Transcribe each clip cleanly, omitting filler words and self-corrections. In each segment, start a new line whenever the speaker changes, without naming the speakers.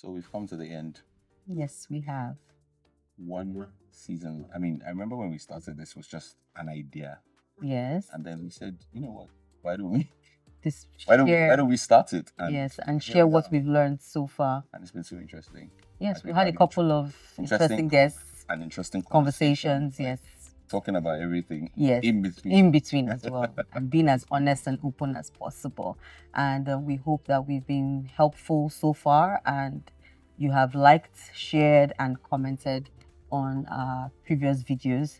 So we've come to the end.
Yes, we have.
One season. I mean, I remember when we started, this was just an idea.
Yes.
And then we said, you know what? Why don't we?
Why
don't we start it?
And yes, and share what we've learned so far.
And it's been so interesting.
Yes, we had a couple of interesting guests
and interesting
conversations. Yes.
Talking about everything.
Yes. In between as well. And being as honest and open as possible. And we hope that we've been helpful so far, and you have liked, shared, and commented on our previous videos.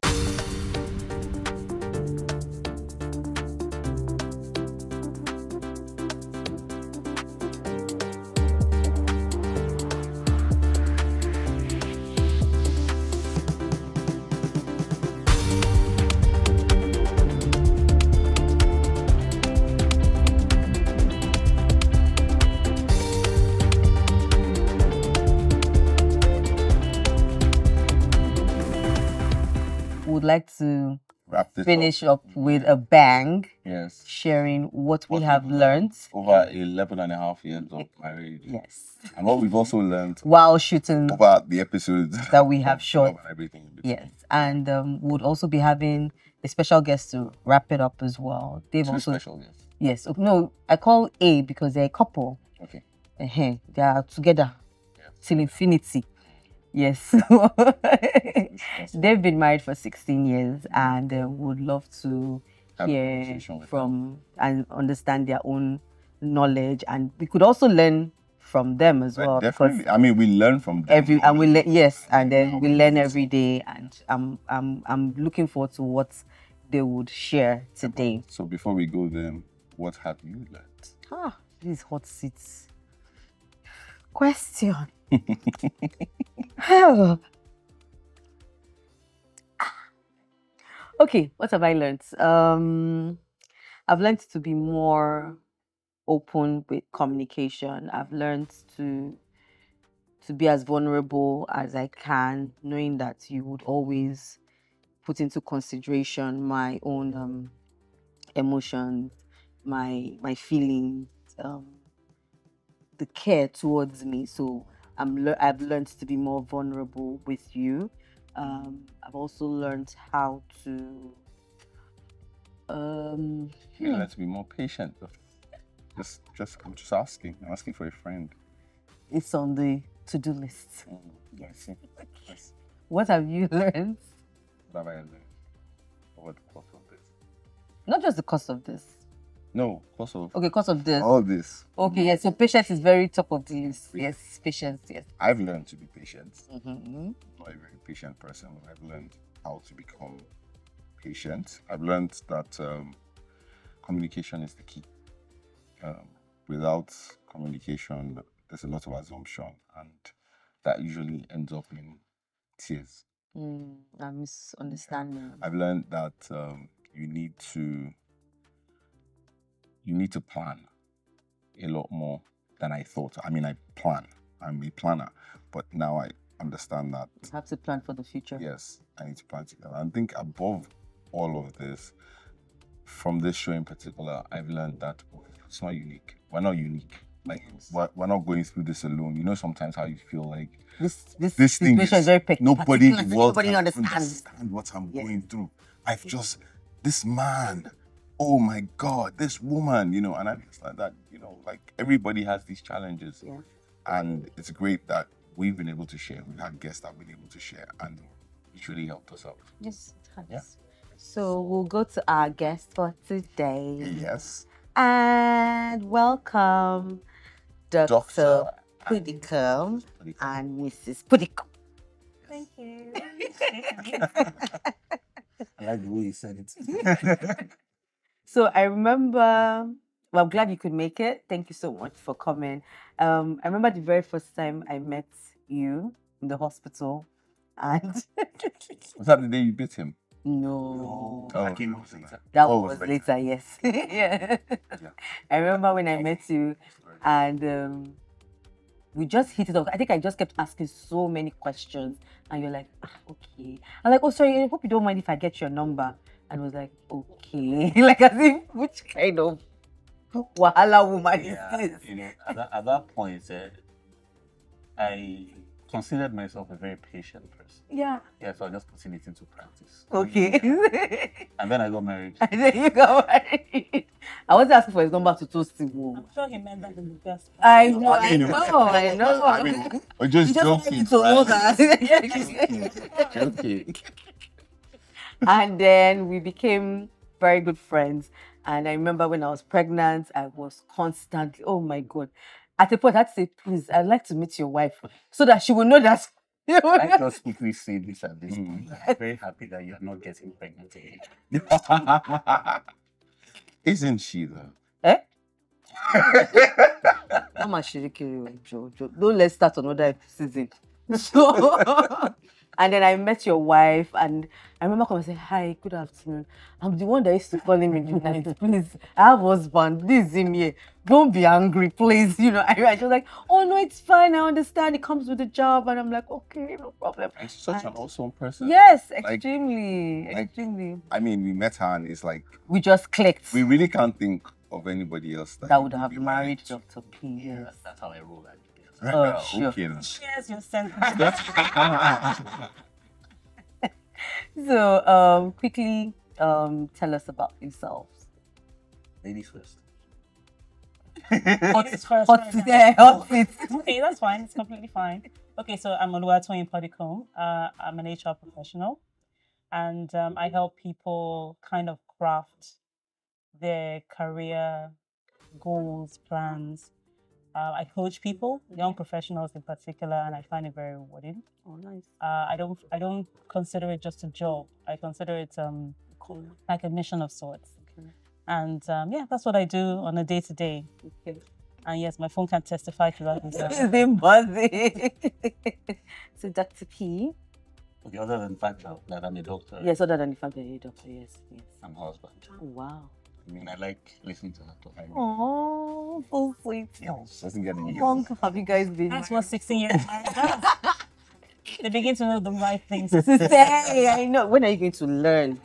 Would like to finish up with a bang.
Yes.
Sharing what we have learned
over 11.5 years of marriage.
Yes.
And what we've also learned
while shooting
over the episodes
that we have shot.
And everything.
Yes. And would also be having a special guest to wrap it up as well. They've also
special guests.
Yes. No, I call A because they're a couple.
Okay.
They are together till infinity. Yes. They've been married for 16 years and would love to hear from and understand their own knowledge, and we could also learn from them as well.
Definitely. Because I mean, we learn from them
and then we learn every day, and I'm looking forward to what they would share today.
So before we go then, what have you learned?
This hot seats question. Okay, what have I learned? I've learned to be more open with communication. I've learned to be as vulnerable as I can, knowing that you would always put into consideration my own emotions, my feelings, the care towards me. So I've learned to be more vulnerable with you. I've also learned how to
you learn to be more patient. I'm just asking. I'm asking for a friend.
It's on the to-do list.
Yes. Yes.
What have you learned?
What have I learned over the course of this?
Not just the course of this.
No, course of...
Okay, course of this.
All this.
Okay, yes. So patience is very top of the list. Yes, patience, yes.
I've learned to be patient.
Mm-hmm.
Not a very patient person. I've learned how to become patient. I've learned that communication is the key. Without communication, there's a lot of assumption, and that usually ends up in tears.
A misunderstanding.
I've learned that you need to plan a lot more than I thought. I mean, I plan. I'm a planner, but now I understand that
you have to plan for the future.
Yes, I need to plan together. I think above all of this, from this show in particular, I've learned that it's not unique. We're not unique. Like, we're not going through this alone. You know, sometimes how you feel like
this thing is
very nobody in the world can understand what I'm going through. I've just, this man, oh my God, this woman, you know, and I'm just like that, you know, like everybody has these challenges.
Yeah.
And it's great that we've been able to share. We've had guests that have been able to share, and it's really helped us out.
Yes, it has. Yeah. So we'll go to our guest for today.
Yes.
And welcome Dr. Pudicum and Mrs. Pudicum.
Thank you. I like the way you said it.
So I remember, well, I'm glad you could make it. Thank you so much for coming. I remember the very first time I met you in the hospital, and
was that the day you bit him?
No.
That came out later.
That was later, yes. Yeah. I remember when I met you, and we just hit it off. I think I just kept asking so many questions, and you're like, okay. I'm like, oh, sorry, I hope you don't mind if I get your number. And I was like, okay. Like, as if, which kind of wahala woman is this?
You know, at that point,
I considered myself a very patient person.
Yeah.
Yeah, so I just putting it into practice.
Okay.
And then I got married.
And then you got married. I wasn't asking for his number to toast him.
I'm sure he meant that in the best.
I know.
I mean,
I know.
I mean, we're just
You just want
joking.
me to know
right?
that.
Joking.
And then we became very good friends. And I remember when I was pregnant, I was constantly, oh my God. At a point, I had to say, please, I'd like to meet your wife so that she will know that.
I just quickly say this at this point. I'm very happy that you're not getting pregnant again.
Isn't she though?
Eh? Mama Shiriki, Jojo. Don't let's start another season. So, and then I met your wife, and I remember coming and saying, "Hi, good afternoon. I'm the one that used to call him in the night. Please, I have a husband. This is him here. Don't be angry, please." You know, I was like, "Oh no, it's fine. I understand. It comes with the job." And I'm like, "Okay, no problem."
And she's such an awesome person.
Yes,
Like-
extremely,
like-
extremely.
I mean, we met her and it's like,
We just clicked.
we really can't think of anybody else
That would have married Dr. P.
Yeah,
Yes.
that's how I roll. That.
Oh, sure.
Okay, then.
Cheers, your sentence.
So, quickly, tell us about yourselves.
Ladies first.
Hot seat first.
Hot seat, hot seat.
Okay, that's fine. It's completely fine. Okay, so I'm Oluwatoyin Podicombe. I'm an HR professional, and I help people kind of craft their career goals, plans. I coach people, young professionals in particular, and I find it very rewarding.
Oh, nice.
I don't consider it just a job. I consider it
Cool.
like a mission of sorts.
Okay.
And yeah, that's what I do on a day to day.
Okay.
And yes, my phone can testify to that. as well.
It's been buzzy. So, Dr. P.
Okay, other than the fact that I'm a doctor,
Yes, other than the fact that you're a doctor. Yes, yes.
I'm a husband.
Oh, wow.
I mean, I like listening to her talk.
Oh, so sweet.
Doesn't get any
How long have you guys been?
That's what 16 years married does. They begin to know the right things.
To say, I know. When are you going to learn?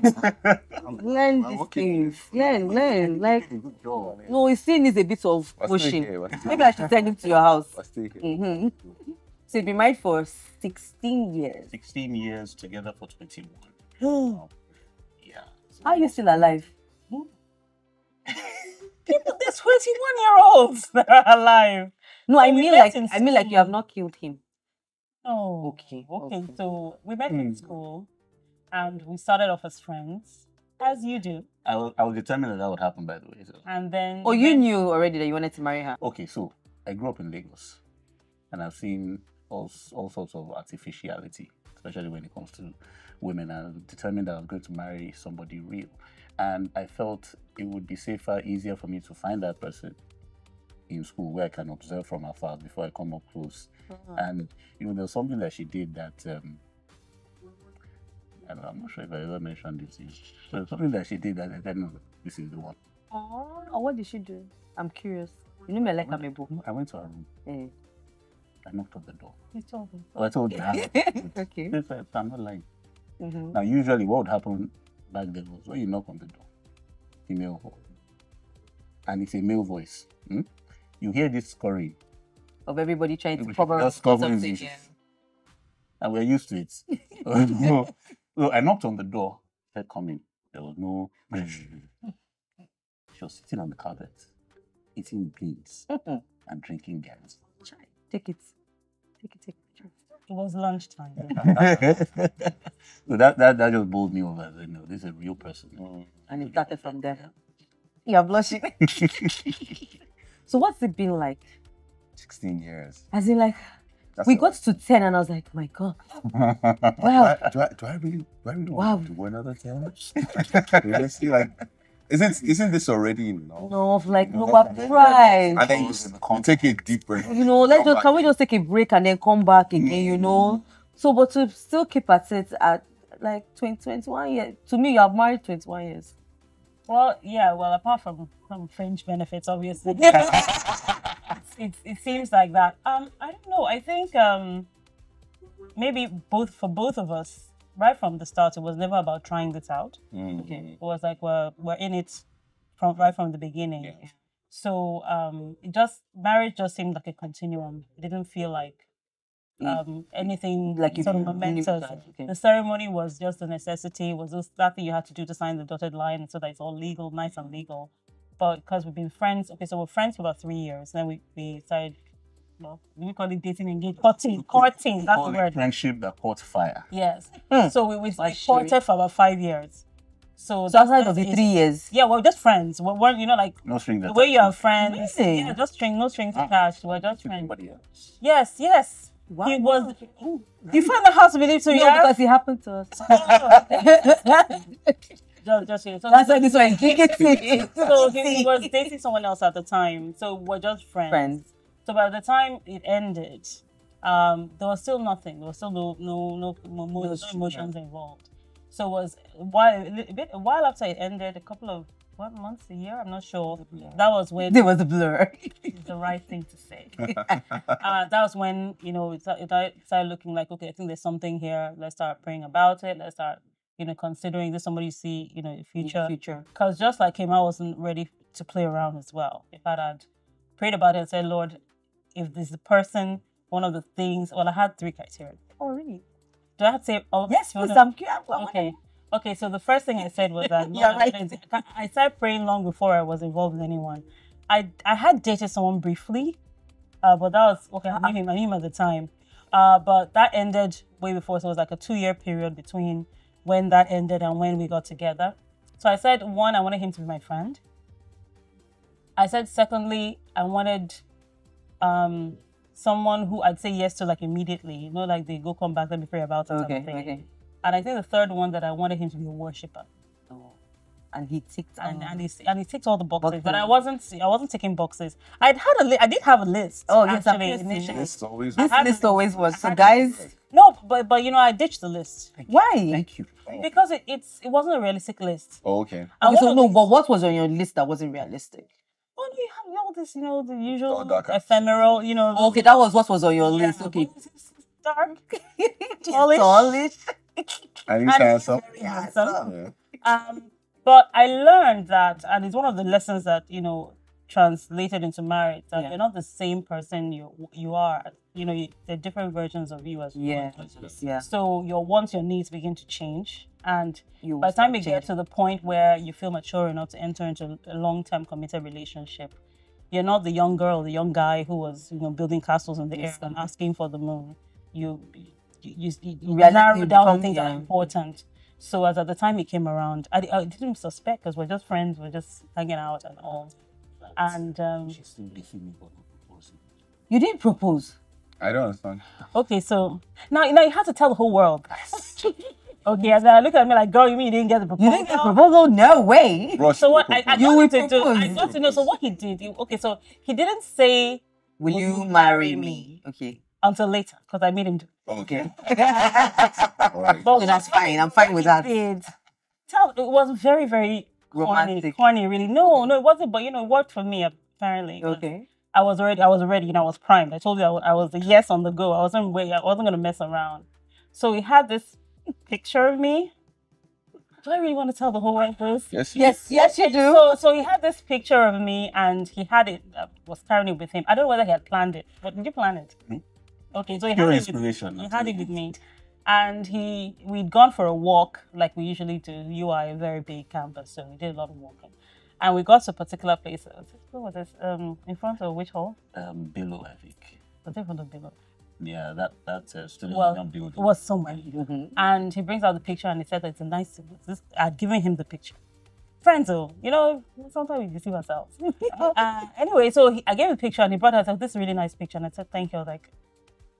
Learn
I'm
these
okay.
things. Learn. Like,
Good job.
no, it still needs a bit of
We're still
pushing.
here, we're still
Maybe I should send him to your house.
We're still here.
Mm-hmm. So you've been married for 16 years.
16 years together for 21.
How
Yeah.
are you still alive?
People, there's 21-year-olds that are alive.
No,
So we met in
I mean like you have
school.
not killed him.
Oh,
Okay.
okay. So we met in school, and we started off as friends, as you do.
I was determined that would happen, by the way. So.
And then
Oh, you knew already that you wanted to marry her.
Okay, so I grew up in Lagos, and I've seen all sorts of artificiality, especially when it comes to women. I'm determined that I was going to marry somebody real, and I felt it would be safer, easier for me to find that person in school where I can observe from afar before I come up close. And you know, there was something that she did that I'm not sure if I ever mentioned this. So something that she did that I said, no, this is the one.
Oh, what did she do? I'm curious. You know me like I'm a book.
I went to her room.
Eh.
I knocked on the door.
you told me.
Oh, I told you.
Okay.
I'm not lying.
Mm-hmm.
Now, usually what would happen back then was when you knock on the door, female voice, and it's a male voice, you hear this scurrying.
Of everybody trying to
Just
cover up
covering
something.
this. And we're used to it. So I knocked on the door, said, come in. There was no. She was sitting on the carpet, eating beans and drinking gas.
Take it. Take it.
It was lunchtime.
So that just bowled me over. You know, this is a real person.
And it started from there. You're blushing. So what's it been like?
16 years.
As in like,
That's
we
a
got to 10 and I was like, my God.
Wow. Do I really
Wow.
want to do another 10? Seriously, like, isn't this already enough?
No, like, no, we're pride.
And then you take it deeper.
You know, can we just take a break and then come back again, you know? So, but to still keep at it at like 21 years, to me, you have married 21 years.
Well, yeah. Well, apart from some fringe benefits, obviously, it seems like that. I don't know. I think maybe for both of us, right from the start, it was never about trying this out.
Okay.
It was like we're in it right from the beginning.
Yeah.
So marriage just seemed like a continuum. It didn't feel like anything
Like
sort of
if you knew
momentous.
that, okay.
The ceremony was just a necessity. Was just that thing you had to do to sign the dotted line so that it's all legal, nice and legal. But because we've been friends, okay, so we're friends for about 3 years. Then we started, well, we call it dating, engaged, courting. That's the word.
Friendship that caught fire.
Yes. So we
Like
courted for about 5 years. So
So outside of the 3 years.
yeah, we're just friends. We're you know, like
No strings
the
attached.
way you are friends.
Really?
Yeah, just no strings attached. We're just friends.
Somebody else.
Yes, yes.
Wow.
He was. You find out how to believe so
No,
yeah.
because it happened to us.
just so,
That's why this one is negative.
so he was dating someone else at the time. So we're just friends.
Friends.
So by the time it ended, there was still nothing. There was still no emotions involved. So it was a while after it ended, a couple of months, a year, I'm not sure. That was when
There was a blur.
the right thing to say. That was when, you know, it started looking like, okay, I think there's something here. Let's start praying about it. Let's start, you know, considering this somebody you see, you know, in the future. Because just like him, I wasn't ready to play around as well. If I had prayed about it and said, Lord, if this is the person, one of the things, well, I had 3 criteria.
Oh, really?
Do I have to say all?
Yes, please, I'm curious.
Okay, so the first thing I said was that
You're right.
I started praying long before I was involved in anyone. I had dated someone briefly, but that was okay. I knew him at the time, but that ended way before. So it was like a 2-year period between when that ended and when we got together. So I said, one, I wanted him to be my friend. I said, secondly, I wanted someone who I'd say yes to like immediately. You know, like they go come back, let me pray about it.
Okay.
And I think the third one that I wanted him to be a worshiper.
Oh. And he ticked
And he ticked all the boxes, but
Boxes.
I wasn't ticking boxes. I did have a list.
Oh, yes,
actually
I'm
initially.
It's always
This
had
list
a
always was. So guys,
No, but you know I ditched the list
why?
Thank you.
because it wasn't a realistic list.
Oh, okay.
And
So
one of
no,
these-
but what was on your list that wasn't realistic?
Oh, no, you have all this, you know, the usual
dark eyes.
ephemeral, you know.
Okay, that was what was on your
yeah,
list. Okay.
dark.
Tallish.
And you handsome.
Handsome.
Yeah.
But I learned that, and it's one of the lessons that, you know, translated into marriage, that
Yeah.
you're not the same person you are. You know, there are different versions of you as
Yeah.
well.
Yeah.
So your wants, your needs begin to change. And
You
by the time you
start
get to the point where you feel mature enough to enter into a long-term committed relationship, you're not the young girl, the young guy who was, you know, building castles in the air and asking for the moon. You narrow down the things that are important. So as at the time it came around, I didn't suspect because we're just friends, we're just hanging out and all. And
She's still leaving me for not proposing.
You didn't propose.
I don't understand.
okay, so now you have to tell the whole world. Okay, and then I look at me like, girl, you mean you didn't get the
You
proposal?
didn't get proposal? No way.
Rush
So what
to
I
propose.
You
got
will
to do, I
propose.
got to know. So what he did, so he didn't say
Will you marry me? Okay.
until later because I made him do.
Okay.
All
Alright.
But
that's fine. I'm fine with that.
It was very, very
Romantic.
corny, really. No, it wasn't. But you know, it worked for me apparently. 'cause
Okay.
I was ready. You know, I was primed. I told you I was a yes on the go. I wasn't gonna mess around. So he had this picture of me. Do I really want to tell the whole world this?
Yes.
Yes, you do.
So he had this picture of me, and he had it. Was carrying it with him. I don't know whether he had planned it, but did you plan it? Okay, so he
Pure
had
inspiration.
He had it with me, and we'd gone for a walk like we usually do. You are a very big campus, so we did a lot of walking, and we got to a particular place. What was this? In front of which hall?
Below, I think.
Was it in front of below?
Yeah, that student
Well,
union
it
building.
was somewhere. And he brings out the picture and he said that it's a nice. I'd given him the picture. Friends, you know, sometimes we deceive ourselves. Anyway, so I gave him the picture and he brought out this really nice picture and I said thank you. I was like,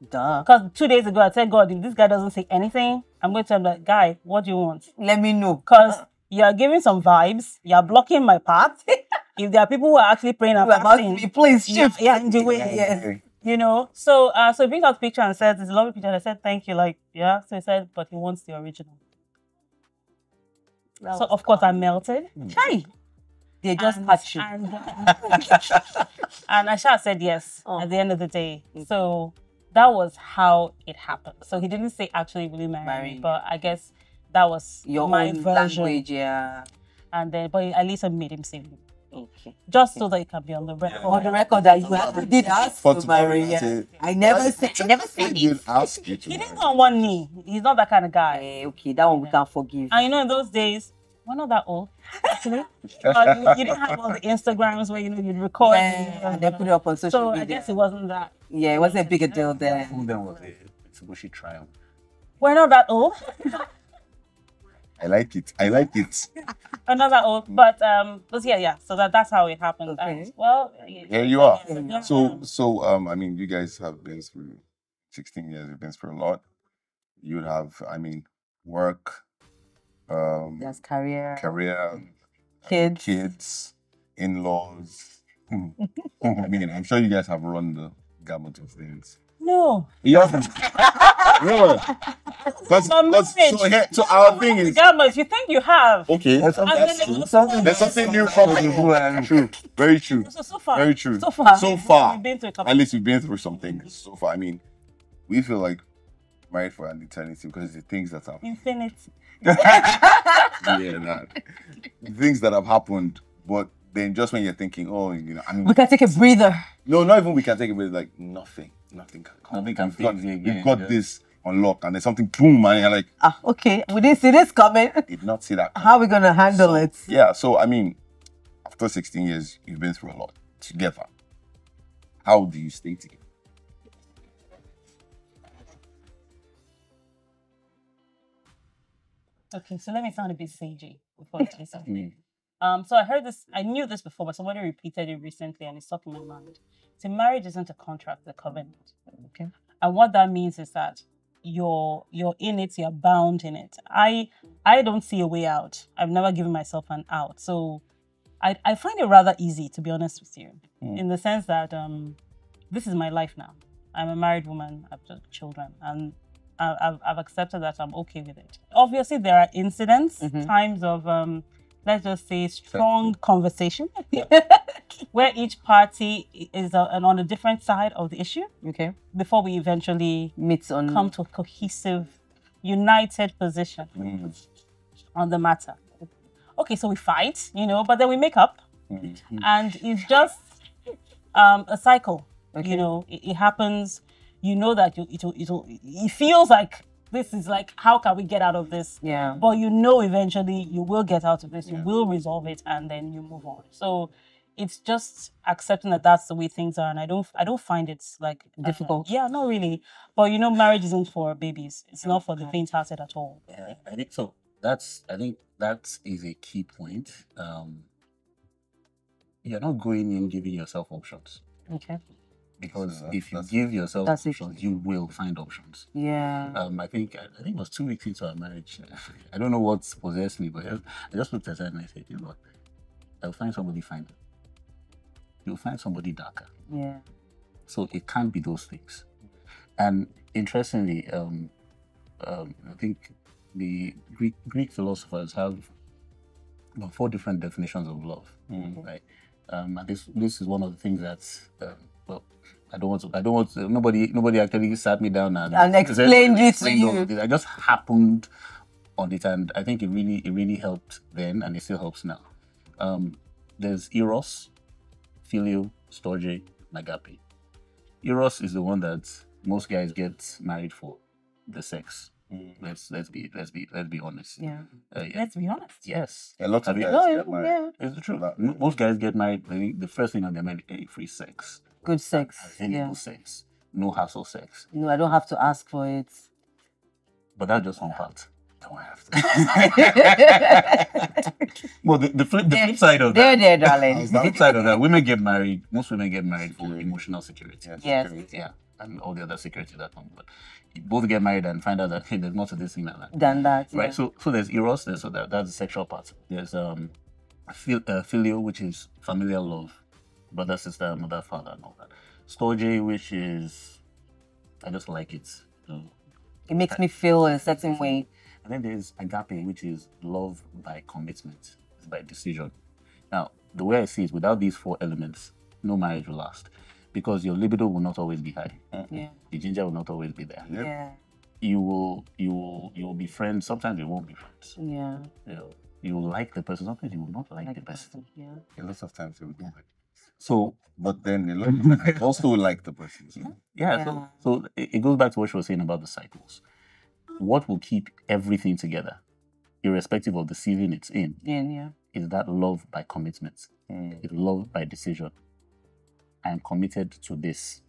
Duh.
because 2 days ago I said, God, if this guy doesn't say anything, I'm going to tell him like, guy, what do you want?
Let me know.
Because you're giving some vibes, you're blocking my path. If there are people who are actually praying and
You are about to
fasting,
be please shift.
yeah, in the way,
Yes.
Okay.
you know. So he brings out the picture and says, it's a lovely picture. And I said, thank you, like, yeah. So he said, but he wants the original. So of course I melted.
Hey. They just
And-
patch you.
And, and Asha said yes at the end of the day. So that was how it happened. So he didn't say actually will you marry me, but I guess that was
Your
my
own
version.
language, yeah.
And then, but at least I made him say
Okay.
Just so that you can be on the record.
On the record that you actually did ask to marry. Yeah. I never said
Didn't ask you to
He
marry.
didn't go on one knee. He's not that kind of guy.
Okay, that one we can forgive.
And you know, in those days, we're not that old, actually. You didn't have all the Instagrams where, you know, you'd record.
And then put it up on social
So
media.
I guess it wasn't that.
Yeah, it wasn't a big a deal then.
Who then was a Mitsubishi Triumph?
We're not that old.
I like it. I like it.
We're not that old. But yeah. So that's how it happened.
Okay.
And, well,
Here you are.
Yeah.
So I mean, you guys have been through 16 years. You've been through a lot. You would have, I mean, work,
There's career,
kids, in-laws. I mean, I'm sure you guys have run the gamut of things.
No.
You haven't. No. So our thing is
Gammas, you think you have.
okay. There's something new coming. True. Very true.
So far.
Very true.
So far.
We've
been through a couple.
At least we've been through something so far. I mean, we feel like married for an eternity because the things that have
Infinity.
the things that have happened, but then just when you're thinking, oh, you know, I mean,
we can take a breather.
no, not even we can take it, but like nothing can come.
Nothing can fix it again.
We've got this on lock, and there's something boom, and you're like,
Okay, we didn't see this coming.
did not see that.
How are we gonna handle it?
Yeah, so I mean, after 16 years, you've been through a lot together. How do you stay together?
Okay, so let me sound a bit sagey before I say something. So I knew this before, but somebody repeated it recently and it's stuck in my mind. So marriage isn't a contract, it's a covenant.
Okay.
And what that means is that you're in it, you're bound in it. I don't see a way out. I've never given myself an out. So I find it rather easy, to be honest with you, in the sense that this is my life now. I'm a married woman, I've got children, and I've accepted that I'm okay with it. Obviously, there are incidents, times of, let's just say, strong conversation, where each party is on a different side of the issue.
Okay.
Before we eventually come to a cohesive, united position on the matter. Okay, so we fight, you know, but then we make up, and it's just a cycle. Okay. You know, it happens. You know that it feels like this is like, how can we get out of this?
Yeah.
But you know, eventually you will get out of this. You will resolve it, and then you move on. So it's just accepting that that's the way things are, and I don't find it like
difficult.
Yeah, not really. But you know, marriage isn't for babies. It's not for the faint-hearted at all.
Yeah, I think so. I think that is a key point. You're not going in giving yourself options.
Okay.
Because if you give yourself options, you will find options.
Yeah.
I think it was 2 weeks into our marriage. I don't know what possessed me, but I just looked at her and I said, you know what? I'll find somebody finer. You'll find somebody darker.
Yeah.
So it can't be those things. And interestingly, I think the Greek philosophers have 4 different definitions of love. Right? And this is one of the things that's well, I don't want to. Nobody actually sat me down and
explained it to you.
I just happened on it, and I think it really helped then, and it still helps now. There's eros, filio, storge, and agape. Eros is the one that most guys get married for, the sex. Let's be honest.
Yeah.
Let's be honest.
Yes.
A lot of guys get married.
Yeah.
It's the truth. Most guys get married. I think the first thing on their mind is free sex.
Good sex.
Valuable sex. No hassle sex.
No, I don't have to ask for it.
But that's just one part.
Don't have to.
Well, the flip side of that.
There, darling.
The flip side of that, most women get married for emotional security.
Yes.
Yeah. And all the other security that comes. But you both get married and find out that, hey, there's more to this thing than that.
Than that.
Right. So there's eros, that's the sexual part. There's filio, which is familial love. Brother, sister, mother, father, and all that. Storge, which is, I just like it.
It makes me feel a certain way.
And then there's agape, which is love by commitment, it's by decision. Now, the way I see it, without these 4 elements, no marriage will last. Because your libido will not always be high.
Yeah.
The ginger will not always be there.
Yeah.
You will be friends. Sometimes you won't be friends.
Yeah.
you will like the person, sometimes you will not like the person.
Yeah.
A lot of times they would do it.
So,
But then a lot of people also like the person. So.
yeah,
Yeah.
so it goes back to what she was saying about the cycles. What will keep everything together, irrespective of the season it's in,
Yeah.
is that love by commitment.
Mm.
It's love by decision. I am committed to this,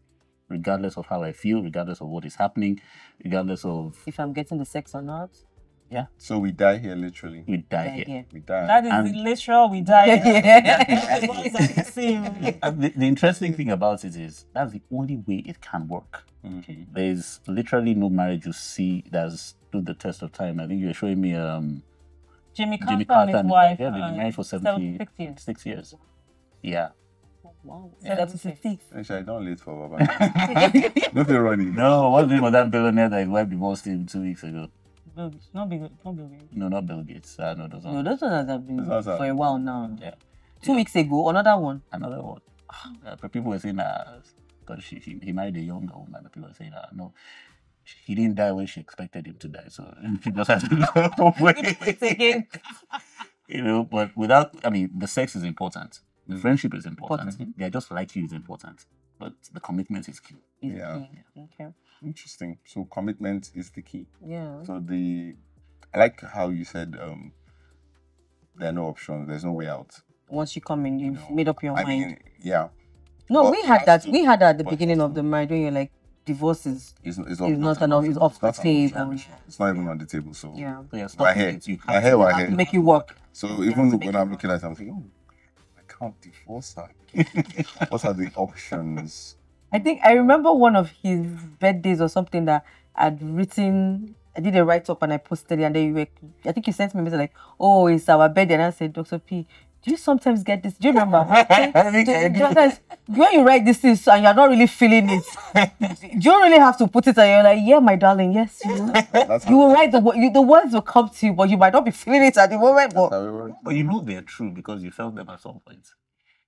regardless of how I feel, regardless of what is happening, regardless of,
If I'm getting the sex or not.
So we die here literally.
we die
Yeah,
here.
yeah.
We die.
That is
And-
the literal. We die.
Yeah.
Boys are the same.
And the interesting thing about it is that's the only way it can work.
Mhm.
There's literally no marriage you see that's stood the test of time. I think you were showing me
Jimmy
Jimmy
Carter and his wife.
Yeah, they've been married for
76 years.
76 years. Yeah.
Wow.
Yeah.
76.
Actually, I don't late for Baba. Nothing running.
No, what's the name of that billionaire that his wife divorced him 2 weeks ago?
Bill Gates. Not Bill Gates.
No, not Bill Gates. No, those
No,
are
those ones have been
Those ones
for a while now.
Yeah.
2 weeks ago, another one.
Another one. But people were saying because he married a younger woman, but people were saying no, he didn't die when she expected him to die, so she just had to go away.
Again.
You know, but without, I mean, the sex is important, the friendship is important,
Important.
they're just like you is important, but the commitment is key.
Yeah.
Okay.
Interesting. So commitment is the key.
Yeah.
So I like how you said there are no options. There's no way out.
Once you come in, you've
No.
made up your
I
mind.
mean, yeah,
No,
but
we
it
had
has
that.
to.
We had that at the
But
beginning
it
of the marriage when you're like, divorce is
it's
not enough. It's off the
not an
table.
option. It's not even on the table. So
Yeah.
So you're
I
stuck
hear,
with it, you
I
have
hear
to-
what I
To
hear.
make you work.
So even when I'm looking at it, I'm thinking, oh, I can't divorce her. What are the options?
I think I remember one of his birthdays or something that I'd written. I did a write up and I posted it, and then I think you sent me a message like, "Oh, it's our birthday," and I said, "Dr. P, do you sometimes get this? Do you remember?
I think I do.
Sometimes when you write this thing and you're not really feeling it, you don't really have to put it, and you're like, yeah, my darling, yes,
That's
you will write the words will come to you, but you might not be feeling it at the moment.
how
But
it works.
But you know they're true because you felt them at some point.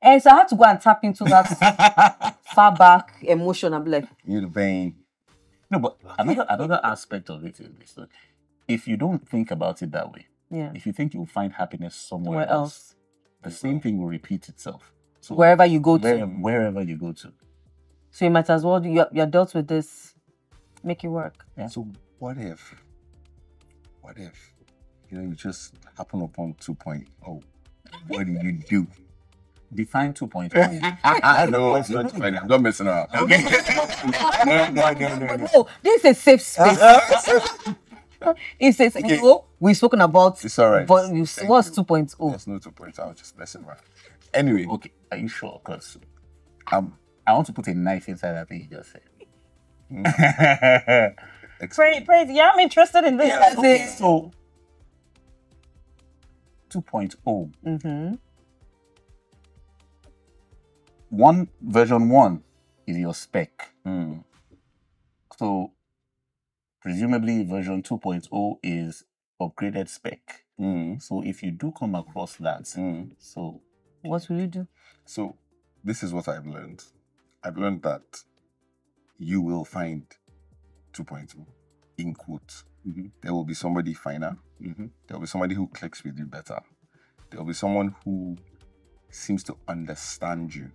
and so I had to go and tap into that far back emotion. I'm like,
You're the vein.
No, but another aspect of it is this. Look, if you don't think about it that way,
yeah,
if you think you'll find happiness somewhere
where
else,
else?
the same thing will repeat itself. So
Wherever you go to.
wherever you go to.
So you might as well, you're dealt with this, make it work.
Yeah.
So what if, you just happen upon 2.0? What do you do?
Define 2.0.
No, it's not funny. I'm not messing around. Okay. No.
Oh, this is a safe space. It says, we've spoken about,
It's all right.
but
Thank
what's
you.
2.0?
There's no 2.0. I was just messing around. Anyway,
Okay, are you sure? Because
um,
I want to put a knife inside that thing you just said.
Praise. Yeah, I'm interested in this.
Okay, so 2.0.
Mm-hmm.
Version 1 is your spec.
Hmm.
So presumably version 2.0 is upgraded spec. So if you do come across that, so
What will you do?
So this is what I've learned. I've learned that you will find 2.0 in quotes. There will be somebody finer. There will be somebody who clicks with you better. There will be someone who seems to understand you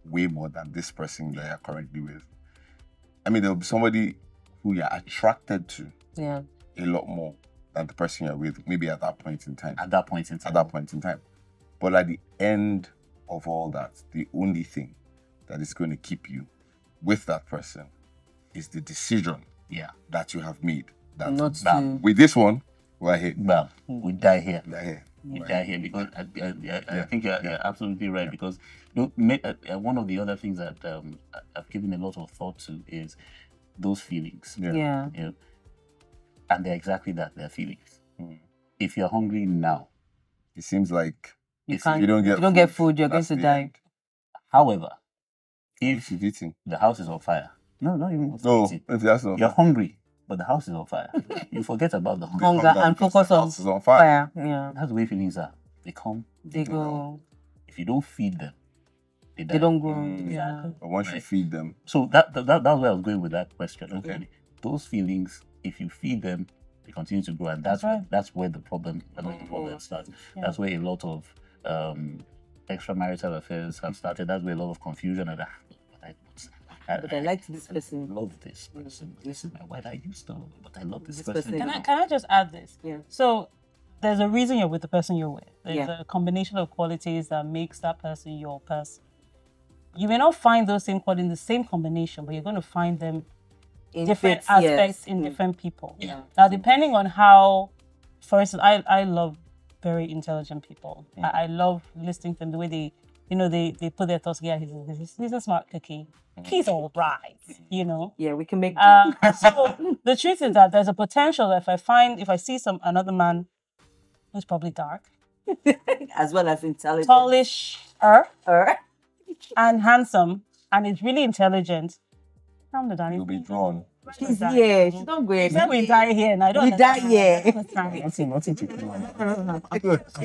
way more than this person that you're currently with. I mean, there will be somebody who you're attracted to
Yeah.
a lot more than the person you're with, maybe at that point in time.
at that point in time.
But at the end of all that, the only thing that is going to keep you with that person is the decision that you have made. That
Not to.
with this one, we're here.
Well, we die here.
We're here.
We die here because I think you're absolutely right. Because one of the other things that I've given a lot of thought to is those feelings.
Yeah.
You know, and they're exactly that, they're feelings. If you're hungry now,
It seems like
You
if
can't.
you don't get
food, you're going
that's
to
the
die.
end.
however,
If
if
you've eaten.
the house is on fire, no, even
No,
eating.
if that's not
You're hungry, but the house is on fire. You forget about the hunger.
Hunger and
because
focus
the
on
house is on fire.
fire. Yeah.
That's the way feelings are. They come.
They go.
If you don't feed them, they die.
They don't go.
Mm.
Yeah.
But once you
Right.
feed them,
So that's where I was going with that question. Okay. Those feelings, if you feed them, they continue to grow, and that's where the problem starts.
Yeah.
That's where a lot of extramarital affairs have started. That's where a lot of confusion and
But I like this person.
love this person. This is my wife. I used to, but I love this person.
Can I just add this?
Yeah.
So there's a reason you're with the person you're with. There's
Yeah.
a combination of qualities that makes that person your person. You may not find those same qualities in the same combination, but you're going to find them
In
different
bits,
aspects
yes.
in different people.
Yeah.
Now, depending on how, for instance, I love very intelligent people. I love listening to them, the way they put their thoughts together. He's a smart cookie. He's all right,
Yeah, we can make
So the truth is that there's a potential that if I see another man who's probably dark,
as well as intelligent.
tallish,
Or
and handsome, and is really intelligent, I'm the
You'll be drawn.
she's here. She don't go
Then we die here, and I don't.
We die here.
Nothing to do.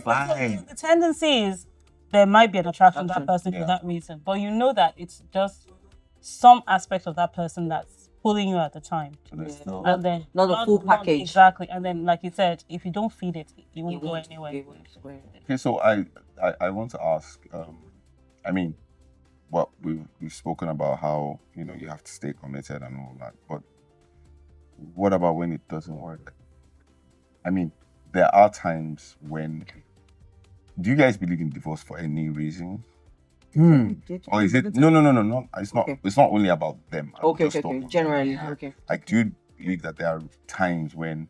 Fine.
The tendency is there might be an attraction to that person for that reason, but you know that it's just some aspect of that person that's pulling you at the time, and then
not the full package.
Exactly, and then like you said, if you don't feed it, you won't go anywhere.
Okay, so I want to ask. I mean, we've spoken about how you have to stay committed and all that, but what about when it doesn't work? I mean, there are times when. Do you guys believe in divorce for any reason? Or is it no? It's not.
Okay.
It's not only about them. I'm
Okay.
just talking.
Generally, okay.
Like, do you believe that there are times when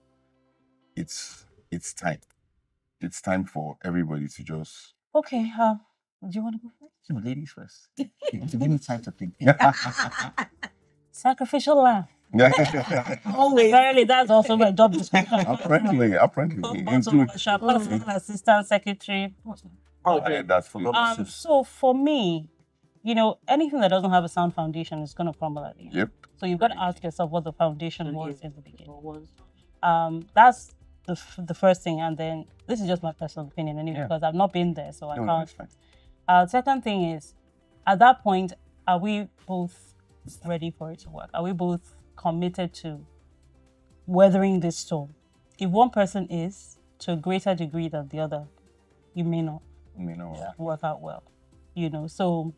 it's time? It's time for everybody to just.
Okay, do you want to go first?
So ladies first. Give me time to think.
Sacrificial lamb.
Always.
Apparently, that's also my job description.
Apparently.
Personal assistant, secretary.
Okay, that's full of.
So for me, anything that doesn't have a sound foundation is going to crumble at the end.
Yep.
So you've got to ask yourself what the foundation was in the beginning. That's the first thing, and then this is just my personal opinion anyway, because I've not been there, so I can't. Second thing is, at that point, are we both ready for it to work? Are we both committed to weathering this storm? If one person is to a greater degree than the other, you may not work out well. So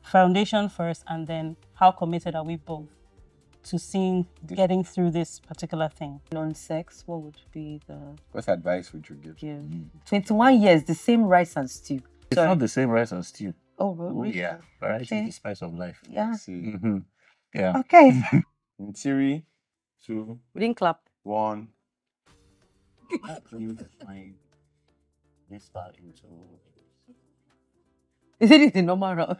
foundation first, and then how committed are we both to getting through this particular thing?
On sex, what would be the
What advice would you give?
21 years, the same rice and stew.
It's not the same rice and stew.
Oh, really?
Yeah, variety is the spice of life.
Yeah.
See.
Yeah.
Okay.
In 3, 2,
We didn't clap.
1.
Please find this part into.
Is it the normal route?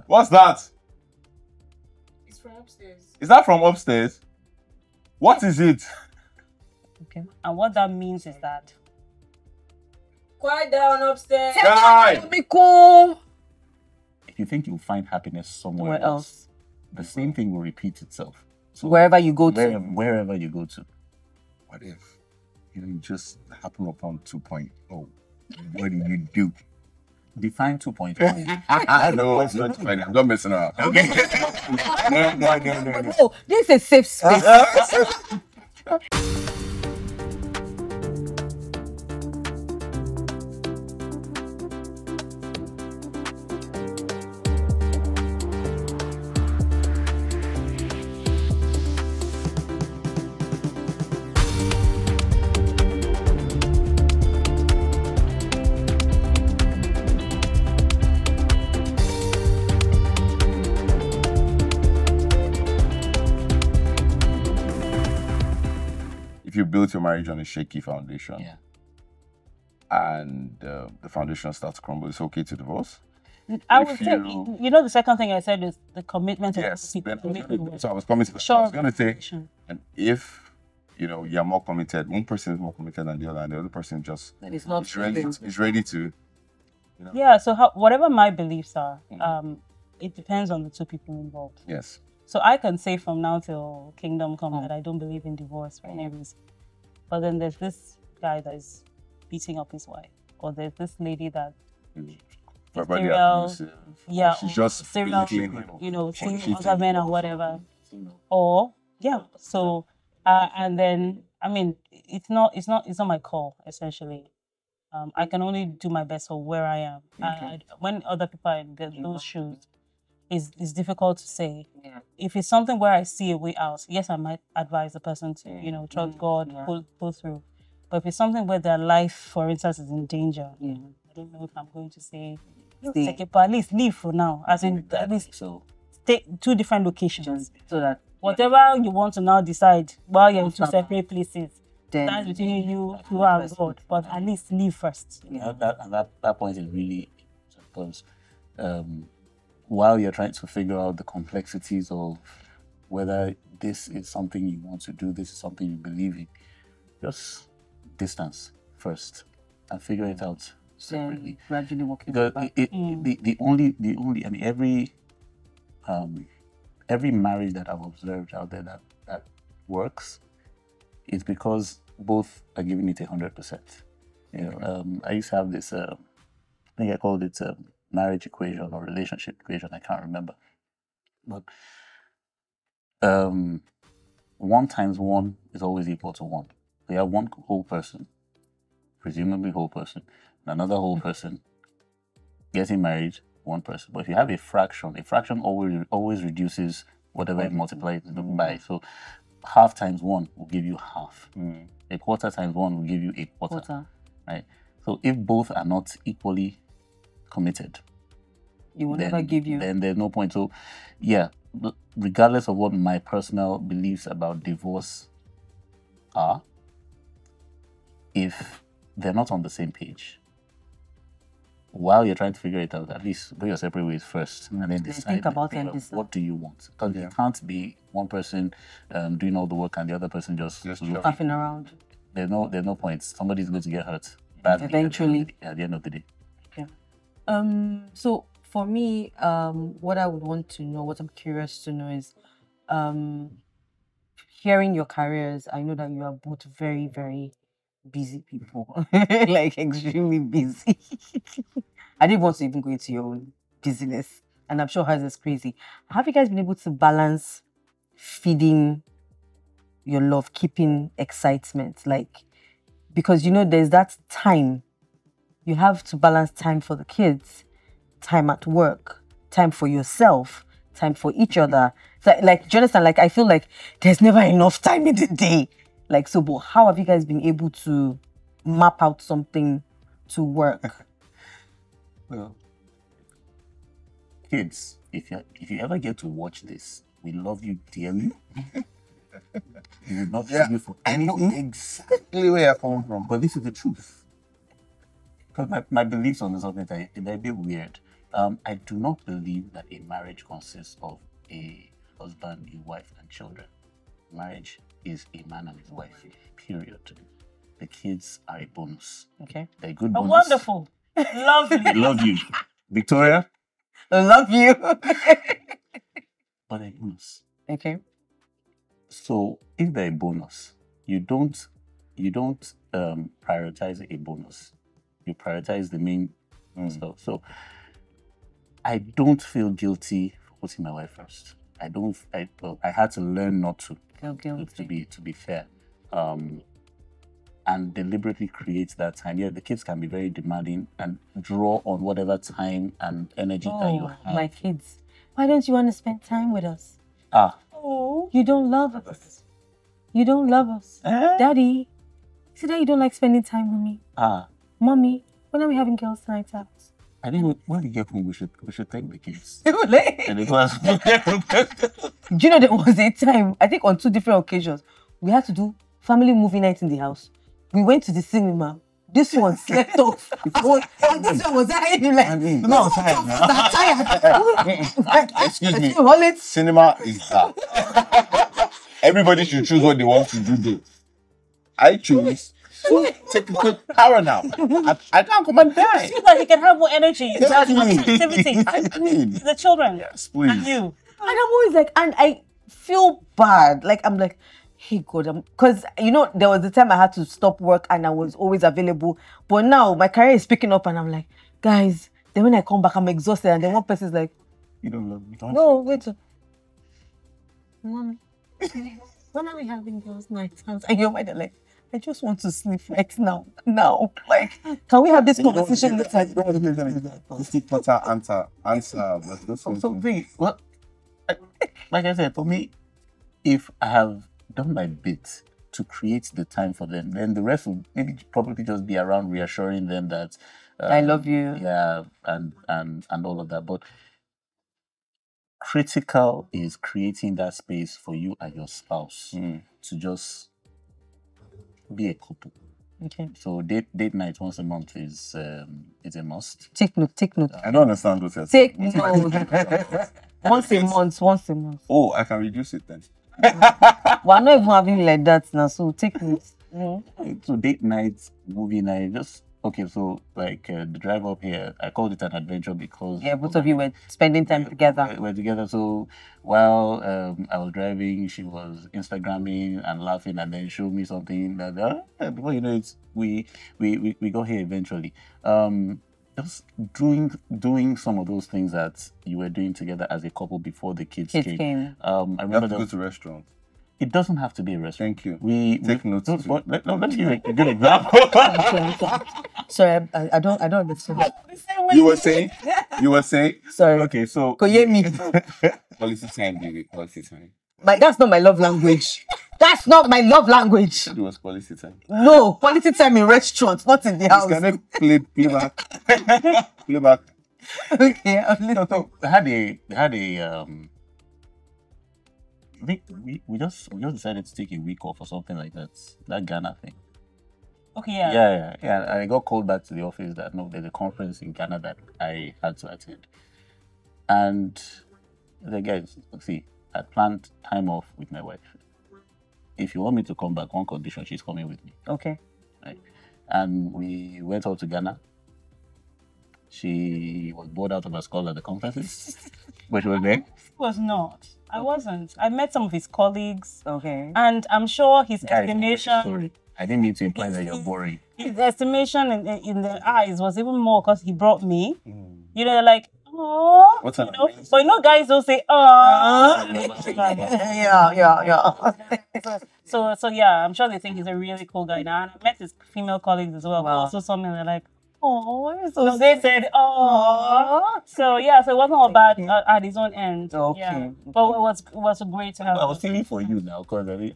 What's that?
It's from upstairs.
Is that from upstairs? What is it?
Okay. And what that means is that
Quiet down upstairs.
Guy!
If you think you'll find happiness somewhere
Where else?
the same thing will repeat itself. So
Wherever you go to.
wherever you go to.
What if you just happen upon 2.0? What do you do?
Define 2.0.
No, it's not funny. I'm not messing around. Okay. No.
Oh, this is a safe space.
If you built your marriage on a shaky foundation,
Yeah.
and the foundation starts to crumble, it's okay to divorce.
I
If
would say, the second thing I said is the commitment of
Yes.
people.
So I was coming to that. I was going to say, and if you're more committed, one person is more committed than the other, and the other person just
And it's not
is ready to.
Yeah, so whatever my beliefs are, it depends on the two people involved.
Yes.
So I can say from now till kingdom come that I don't believe in divorce for any reason. But then there's this guy that is beating up his wife, or there's this lady that
Verbally
serial,
abusive.
yeah,
She's just
serial,
belittling him.
seeing
cheating.
other men or whatever. Or yeah, so and then I mean, it's not my call essentially. I can only do my best for where I am. When other people are in those shoes, it's difficult to say.
Yeah.
If it's something where I see a way out, yes, I might advise the person to, trust God, pull through. But if it's something where their life, for instance, is in danger, I don't know if I'm going to say, take it, but at least leave for now. As in, at least stay 2 different locations.
So that
Whatever you want to now decide while you're in 2 separate places, that's between you and God. But at least leave first.
That point is really because while you're trying to figure out the complexities of whether this is something you want to do, this is something you believe in, just distance first and figure it out separately.
Gradually walking
Because
back.
the only I mean every marriage that I've observed out there that works is because both are giving it 100%. I used to have this I think I called it marriage equation or relationship equation, I can't remember. But 1 times 1 is always equal to 1. So you have one whole person, presumably whole person, and another whole person getting married, one person. But if you have a fraction always reduces whatever it multiplies by. So half times 1 will give you half. A quarter times 1 will give you a quarter. Right? So if both are not equally committed,
You will never give you.
Then there's no point. So yeah, regardless of what my personal beliefs about divorce are, if they're not on the same page, while you're trying to figure it out, at least go your separate ways first, and then decide.
Think about them.
What do you want? Because it can't be one person doing all the work and the other person just
laughing around.
There's no point. Somebody's going to get hurt badly
eventually
at the end of the day.
Yeah. So for me, what I would want to know, what I'm curious to know is, hearing your careers. I know that you are both very, very busy people, like extremely busy. I didn't want to even go into your own business, and I'm sure hers is crazy. Have you guys been able to balance feeding your love, keeping excitement, like, because there's that time. You have to balance time for the kids, time at work, time for yourself, time for each other. So, like, do you understand? Like, I feel like there's never enough time in the day. Like, so, but how have you guys been able to map out something to work?
Well, kids, if you ever get to watch this, we love you dearly. We will not use you for anything.
I know exactly where you're coming from.
But this is the truth. Because my beliefs on this subject are a bit weird. I do not believe that a marriage consists of a husband, a wife, and children. Marriage is a man and his wife, period. The kids are a bonus.
Okay.
They're a good bonus.
Wonderful. Lovely.
I love you. Victoria?
I love you.
But they're a bonus.
Okay.
So if they're a bonus, you don't prioritize a bonus. You prioritize the main stuff. So I don't feel guilty for putting my wife first. I had to learn not to.
Feel guilty.
To be fair. And deliberately create that time. Yeah, the kids can be very demanding and draw on whatever time and energy that you have.
My kids. Why don't you want to spend time with us?
Oh.
You don't love us. You don't love us. Daddy, see that you don't like spending time with me? Mommy, when are we having girls' nights out?
I think when we get home, we should take the kids.
And
it was.
Do you know there was a time, I think on 2 different occasions, we had to do family movie night in the house. We went to the cinema. This one slept off. This one was tired. Like,
No, tired. Excuse me. Cinema is that. Everybody should choose what they want to do. I choose to take a quick power nap. I can't come and die.
So that he can have more energy.
Exactly.
Activity. The children.
Yes, please.
And you.
And I'm always like, and I feel bad. Like, I'm like, hey God, because there was the time I had to stop work and I was always available. But now my career is picking up and I'm like, guys, Then when I come back, I'm exhausted, and then one person's like,
You don't love me. Don't
"No, wait, mommy, when are we having girls' night times?" And you're like, "I just want to sleep right now. Now, like, can we have this conversation later?"
Answer. But this one's
something. Well, like I said, for me, if I have done my bit to create the time for them, then the rest will maybe probably just be around reassuring them that
I love you.
Yeah, and all of that. But critical is creating that space for you and your spouse to just be a couple.
Okay.
So date night once a month is a must.
Take note.
I don't understand what you're
Take
saying.
note. Once a month.
Oh, I can reduce it then.
We're not even having like that now, so take note.
So date night, movie night, just okay. So like the drive up here, I called it an adventure because
Both of you were spending time together.
We're together. So while I was driving, she was Instagramming and laughing, and then showed me something that before you know it, we got here eventually. Just doing some of those things that you were doing together as a couple before the kids came. I
You
remember
have to go to restaurant.
It doesn't have to be a restaurant.
Thank you.
Take
notes.
Let me give you a good example.
Sorry, I don't understand.
You were saying.
Sorry.
Okay, so
Koyemi.
Quality time, baby. Quality time.
That's not my love language. That's not my love language.
It was quality time.
No, quality time in restaurants, not in the house.
Can I play back? Play back.
Okay, I'm listening.
So I had a we just decided to take a week off or something like that. That Ghana thing.
Okay, yeah.
Yeah. I got called back to the office that no, there's a conference in Ghana that I had to attend. And the guys, see, I planned time off with my wife. If you want me to come back, one condition, she's coming with me.
Okay.
Right. And we went out to Ghana. She was bored out of her skull at the conferences, but she was there.
Was not. I wasn't. I met some of his colleagues.
Okay.
And I'm sure his
Guys,
estimation.
sorry, I didn't mean to imply that you're boring.
His estimation in their eyes was even more because he brought me. You know, like, oh.
What's an
But you know, guys don't say, oh.
Yeah.
So yeah, I'm sure they think he's a really cool guy now. And I met his female colleagues as well.
Wow.
Also saw me and they're like,
Oh,
so they said, oh. So yeah, so it wasn't all bad at his own end.
Okay.
Yeah. But it was great to have.
I was feeling for you now because
I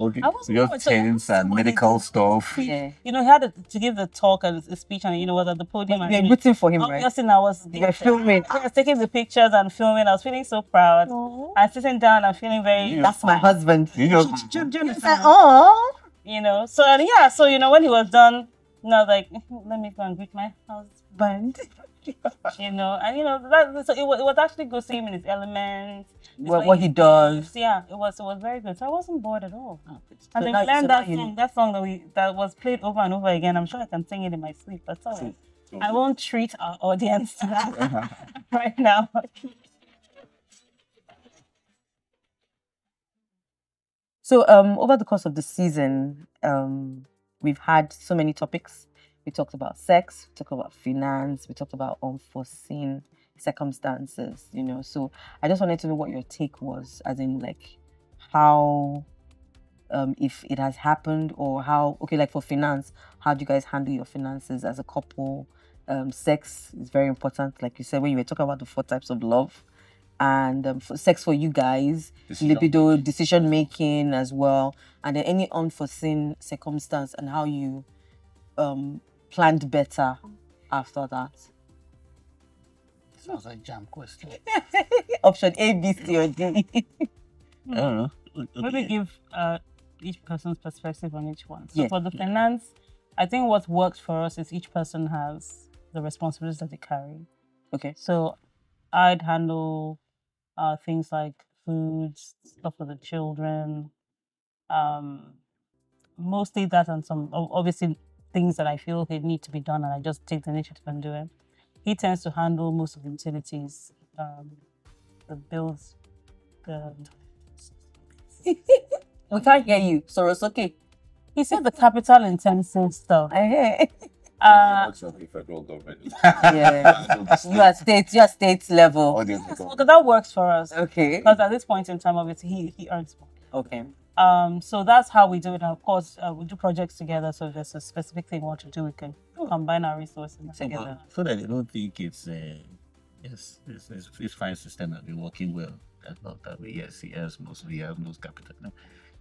was
just tense and medical stuff.
Yeah.
You know, he had to give the talk and the speech, and you know, was at the podium.
You're rooting for him, right?
Obviously, I was
You're filming.
I was taking the pictures and filming. I was feeling so proud. And sitting down and feeling very.
That's my husband.
You just,
Oh.
You know, so and yeah, so you know, when he was done, you know, like, let me go and greet my husband. You know, and you know that so it was actually good seeing him in his element.
What he does.
Yeah, it was very good. So I wasn't bored at all. And
So
then learned that
you-
song, that was played over and over again. I'm sure I can sing it in my sleep. That's all right. I won't treat our audience to that right now.
So over the course of the season, we've had so many topics. We talked about sex, we talked about finance, we talked about unforeseen circumstances, you know. So I just wanted to know what your take was, as in like how, if it has happened or how, okay, like for finance, how do you guys handle your finances as a couple? Sex is very important, like you said, when you were talking about the 4 types of love. And sex for you guys, libido, decision making as well, and then any unforeseen circumstance and how you planned better after that.
sounds like jam question.
Option A, B, C, or D.
I don't know.
Maybe give each person's perspective on each one. So
Yeah.
for the finance, I think what works for us is each person has the responsibilities that they carry.
Okay.
So I'd handle things like food, stuff for the children, mostly that, and some obviously things that I feel they need to be done, and I just take the initiative and do it. He tends to handle most of the utilities, the bills,
We can't hear you, so it's okay.
He said the capital intensive stuff.
I hear.
What's up, the federal government?
Yeah. You are state level.
Because that works for us.
Okay.
Because at this point in time, obviously, he earns more.
Okay.
So that's how we do it. And of course, we do projects together. So if there's a specific thing we want to do, we can combine our resources together.
So that I don't think it's it's fine system that been working well. That's not that way. Yes, he has most capital. No.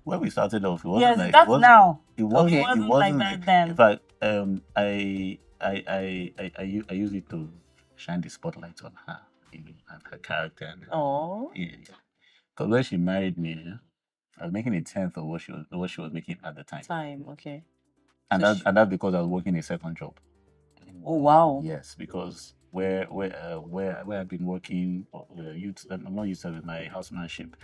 When we started off, it wasn't
Yes,
like
that's
it wasn't,
now.
It wasn't,
It wasn't
it wasn't
like that
like,
then.
In fact, I use it to shine the spotlight on her, you know, and her character. And,
Oh.
yeah. Because when she married me, I was making a tenth of what she was making at the time.
Okay.
And
So
that's because I was working a second job.
Oh wow.
Yes, because where I've been working, I'm not used to with my housemanship.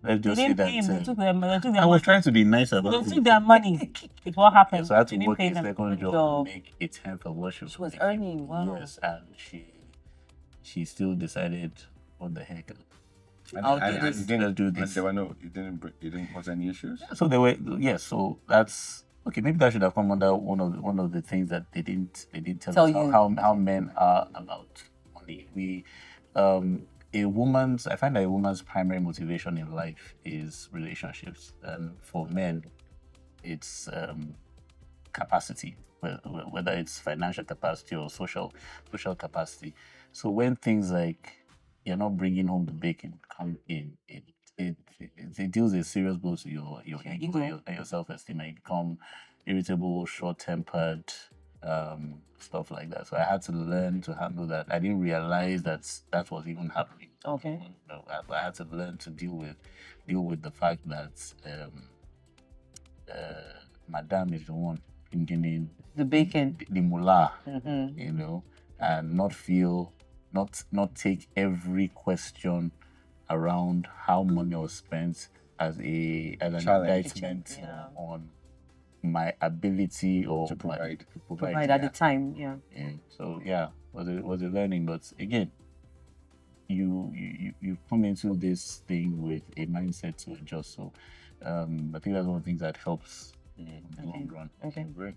Let's
They
just say
didn't
that
pay him. They took their
I was trying to be nice about
They
it.
took their money. It's what happened.
Yeah, so I had
They
to
didn't
work
pay
a
them.
second job
Job.
to make a tenth of what she was
was
making.
earning, wow.
Yes, and she still decided, what the heck?
I'll do this.
You didn't
do this.
You didn't cause any issues.
So they were, yes. So that's okay. Maybe that should have come under one of the things that they didn't tell us
you.
how men are about money. I find that a woman's primary motivation in life is relationships, and for men, it's capacity, whether it's financial capacity or social capacity. So when things like you're not bringing home the bacon come in, it deals a serious blow to your ego and your self-esteem. And you become irritable, short-tempered, stuff like that. So I had to learn to handle that. I didn't realize that was even happening.
Okay.
I had to learn to deal with the fact that Madame is the one bringing
The bacon.
the mullah,
Mm-hmm.
you know, and not take every question around how money was spent as an
Challenge.
indictment
Yeah.
on my ability or
To provide.
Right at the time, yeah.
Yeah. So yeah, was a learning, but again, you come into this thing with a mindset to adjust. So I think that's one of the things that helps in the long run.
Okay.
Great.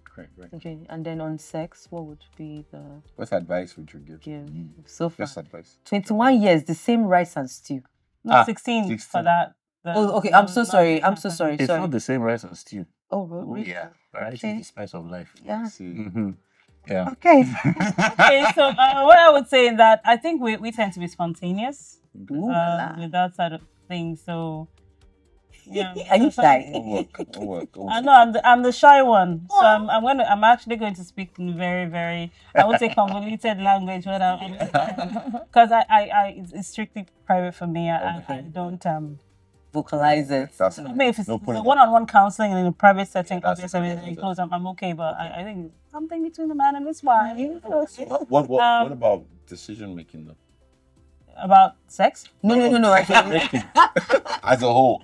Okay. And then on sex, what would be the
What advice would you give?
so far?
Just advice.
21 years, the same rice and stew.
No, 16 for
16.
that.
Oh, okay. I'm so sorry. I'm so sorry.
It's
Sorry.
not the same rice as stew.
Oh, really?
Yeah, rice is the spice of life.
Yeah.
See,
Mm-hmm. Yeah.
Okay.
Okay, so what I would say is that I think we tend to be spontaneous
Ooh, la.
with that side of things. So yeah.
Are you shy?
All work.
I know I'm the shy one, so I'm actually going to speak in very, very, I would say, convoluted language, but because it's strictly private for me. I don't
Vocalize it.
That's
I mean, if it's
no point.
one-on-one counseling in a private setting,
Yeah, that's
obviously
okay.
everything close, I'm okay. But I think it's something between the man and his wife.
What about decision making though?
About sex?
No. Actually,
As a whole,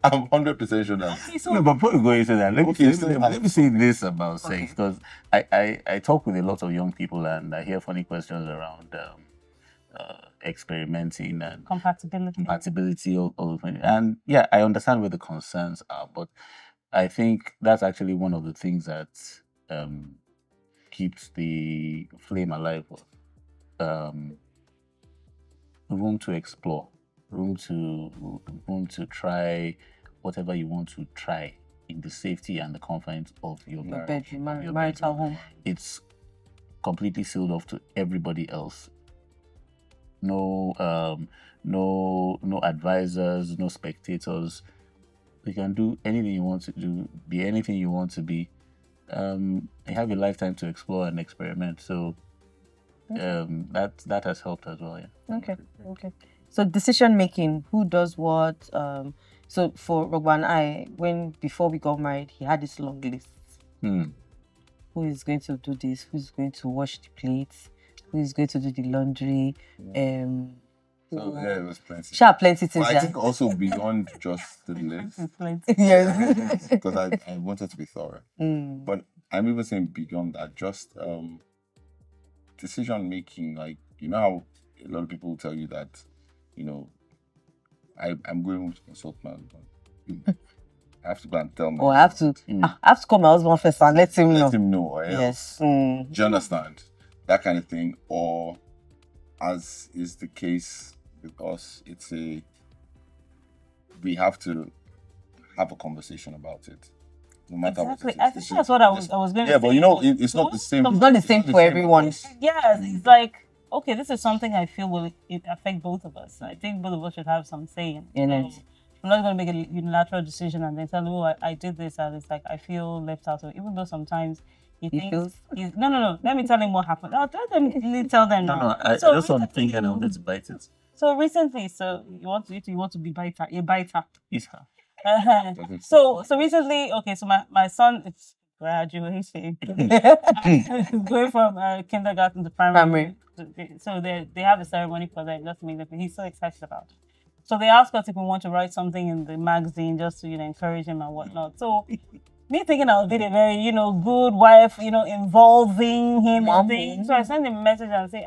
I'm 100% sure that.
Okay, so
No, but before we go into that,
Okay,
let me say this about sex, because I talk with a lot of young people and I hear funny questions around experimenting and compatibility, all those things. And yeah, I understand where the concerns are, but I think that's actually one of the things that keeps the flame alive. Room to explore, room to try whatever you want to try in the safety and the confines of your marriage,
bedroom,
of your
marital
bedroom.
home.
It's completely sealed off to everybody else. No advisors, no spectators. You can do anything you want to do, be anything you want to be. You have a lifetime to explore and experiment. So that has helped as well. Yeah.
Okay. So decision making, who does what? So for Rogban, before we got married, he had this long list. Who is going to do this? Who's going to wash the plates? Who is going to do the laundry?
So yeah, it was plenty.
Plenty things.
But I think also beyond just the list,
Yes.
because I wanted to be thorough. But I'm even saying beyond that, just decision making. Like, you know how a lot of people will tell you that, you know, I'm going to consult my husband. I have to go and tell my
Or I have to call my husband first and let him know.
let him know. Or
Yes.
Do you understand? That kind of thing. Or as is the case with us, we have to have a conversation about it. No matter
Exactly.
what it
I
is.
think that's what I was going to say.
Yeah, but you know, it's not the same.
It's not the same for everyone.
Yes, it's like, okay, this is something I feel will affect both of us. I think both of us should have some say
In it.
I'm not going to make a unilateral decision and then tell you, oh, I did this, and it's like I feel left out of it. Even though sometimes he thinks, no. Let me tell him what happened. I'll tell them. Tell them now.
No, I just want to think and I wanted to bite it.
So recently, you want to be a biter.
It's her.
So recently, okay, so my son is graduating, going from kindergarten to primary. So they have a ceremony for them. Just to make them. He's so excited about it. So they asked us if we want to write something in the magazine just to encourage him and whatnot. So me thinking I'll be a very good wife, involving him and things. So I sent him a message and say,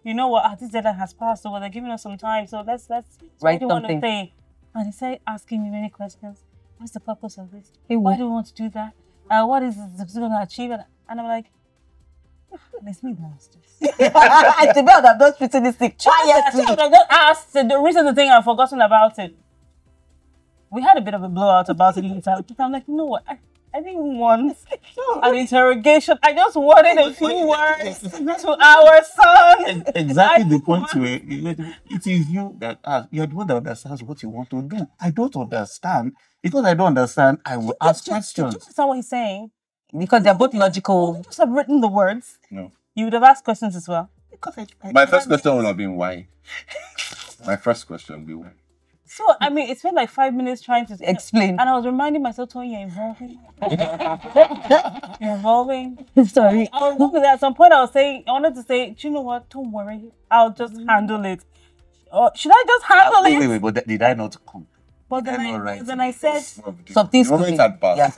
you know what, this deadline has passed, so they're giving us some time. So let's
write
something. Want to say? And he started asking me many questions. What's the purpose of this? Why do we want to do that? What is this going to achieve? And I'm like, let's me blast this.
I think I'm not treating this thing quietly.
I just asked the reason the thing I've forgotten about it. We had a bit of a blowout about it later. I'm like, no, I didn't want an interrogation. I just wanted a few words to our son.
Exactly the point where it is you that asks. You're the one that understands what you want to do. I don't understand. Because I don't understand, I will ask questions.
That's not what he's saying.
Because they're both logical.
You just have written the words.
No.
You would have asked questions as well.
My first question would have been why. My first question would be why.
So, I mean, it spent like 5 minutes trying to
explain.
And I was reminding myself, Tony, you're involving. You're involving.
Sorry.
I was looking at some point, I wanted to say, do you know what? Don't worry. I'll just handle it. Or should I just handle it?
Wait, but did I not come?
But then I said,
something's
the moment had passed.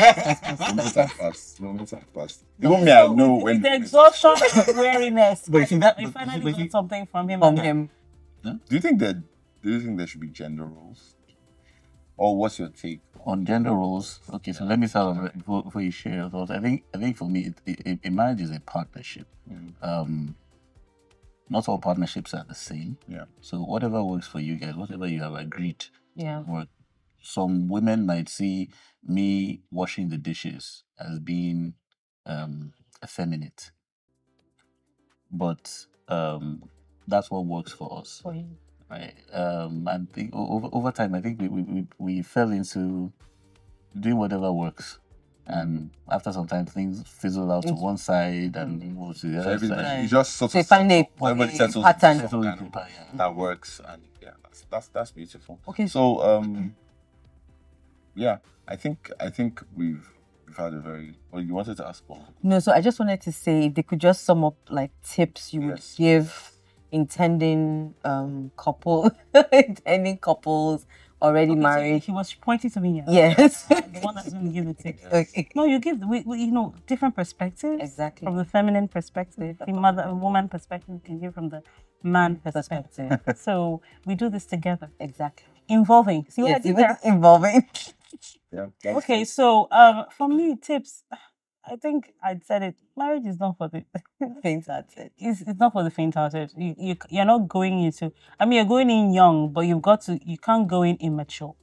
The moment had passed. Even me, I know when.
The exhaustion and weariness.
But you think that?
I finally got something from him.
Do you think there should be gender roles? Or what's your take
on gender roles? Okay, so let me start before you share your thoughts. I think for me, a marriage is a partnership. Not all partnerships are the same.
Yeah.
So whatever works for you guys, whatever you have agreed, work. Some women might see me washing the dishes as being effeminate, but that's what works for us.
For you.
Right. I think over time, I think we fell into doing whatever works, and after some time, things fizzle out to one side and move to the other side.
You just sort of
find a pattern
that works, and that's beautiful. Okay, so yeah, I think we've had a very. Well, you wanted to ask one?
No, so I just wanted to say if they could just sum up like tips you would give intending couples already married.
He was pointing to me.
Yes.
The one that's going to give the tips. Okay. No, you give different perspectives.
Exactly.
From the feminine perspective, the woman perspective, you can give from the man perspective. So we do this together.
Exactly.
Involving. See what I did there?
Involving.
Yeah.
Okay, so for me, tips. I think I'd said it. Marriage is not for the
faint-hearted.
It's not for the faint-hearted. You're not going into. I mean, you're going in young, but you can't go in immature.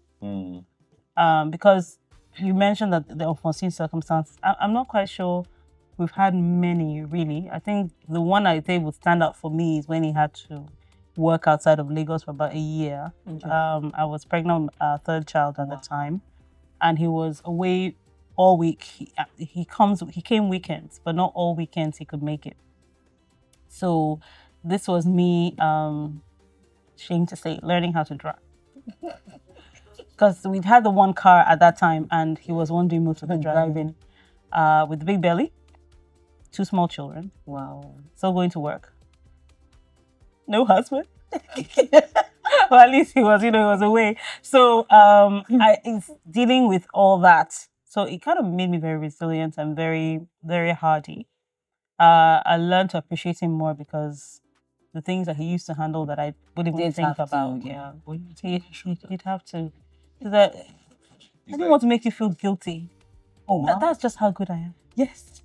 Because you mentioned that the unforeseen circumstances. I'm not quite sure we've had many really. I think the one I think would stand out for me is when he had to work outside of Lagos for about a year. Okay. I was pregnant with our third child at the time, and he was away all week. He came weekends, but not all weekends he could make it. So this was me, shame to say, learning how to drive. Because we'd had the one car at that time, and he was one doing most of the driving, with a big belly, 2 small children.
Wow.
Still going to work. No husband. Well, at least he was, he was away. So it's dealing with all that. So it kind of made me very resilient and very, very hardy. I learned to appreciate him more because the things that he used to handle that I wouldn't even think about. He'd have to. I didn't want to make you feel guilty.
Oh, wow.
That's just how good I am.
Yes.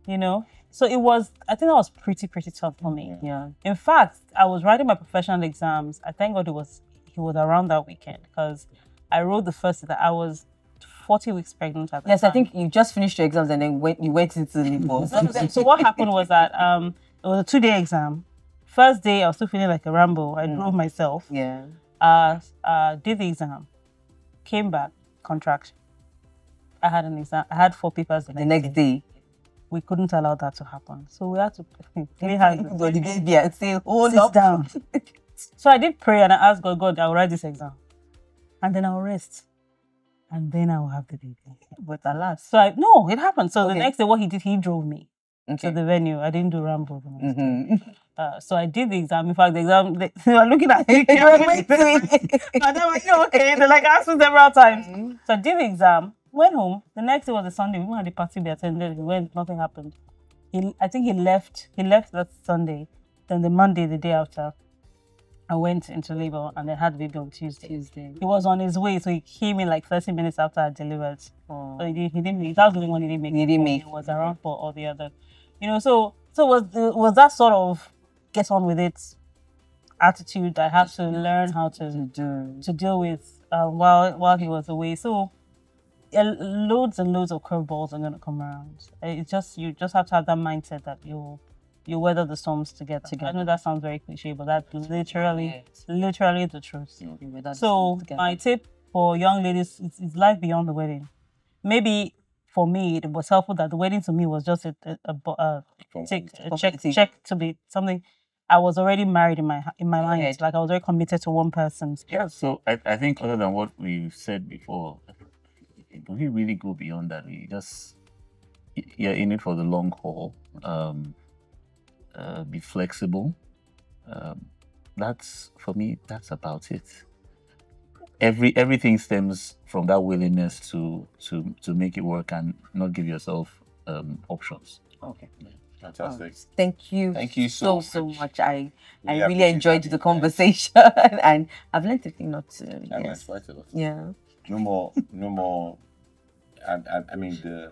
You know? So it was, I think that was pretty tough for me.
Yeah.
In fact, I was writing my professional exams. I thank God he was around that weekend because I wrote the first that I was 40 weeks pregnant at the
Yes,
time.
I think you just finished your exams and then you went into labor.
So what happened was that it was a 2-day exam. First day, I was still feeling like a Rambo. I drove myself.
Yeah.
Did the exam. Came back, contraction. I had an exam. I had 4 papers the next day. We couldn't allow that to happen. So we had to lay hands on
the baby and say, hold
sit
up.
down. So I did pray and I asked God, I'll write this exam. And then I'll rest. And then I'll have the baby.
But alas.
So no, it happened. So
Okay.
the next day, what he did, he drove me to the venue. I didn't do Rambo the next day. So I did the exam. In fact, the exam, they were looking at me. And they were, you okay? They like asked me several times. So I did the exam, went home. The next day was a Sunday. We had a party we attended. We went, nothing happened. I think he left that Sunday. Then the Monday, the day after, I went into labor and then had the baby on Tuesday. He was on his way, so he came in like 30 minutes after I delivered. So he didn't make, that was the only one he didn't make. He was around for all the other. You know, so was that sort of get on with it attitude I had to learn how to deal with while he was away. So loads and loads of curveballs are gonna come around. It's just, you just have to have that mindset that you weather the storms together. I know that sounds very cliche, but that's literally the truth. So my tip for young ladies is life beyond the wedding. Maybe for me, it was helpful that the wedding to me was just a check to be something. I was already married in my mind. Like I was very committed to one person.
Yeah. So I think other than what we've said before, we really go beyond that. You're in it for the long haul. Be flexible. That's, for me, that's about it. Everything stems from that willingness to make it work and not give yourself options.
Okay. Fantastic.
Thank you.
Thank you so
much. I
Really
really enjoyed the conversation and I've learned a thing not to.
Yes. Quite a lot.
Yeah.
No more. I mean, the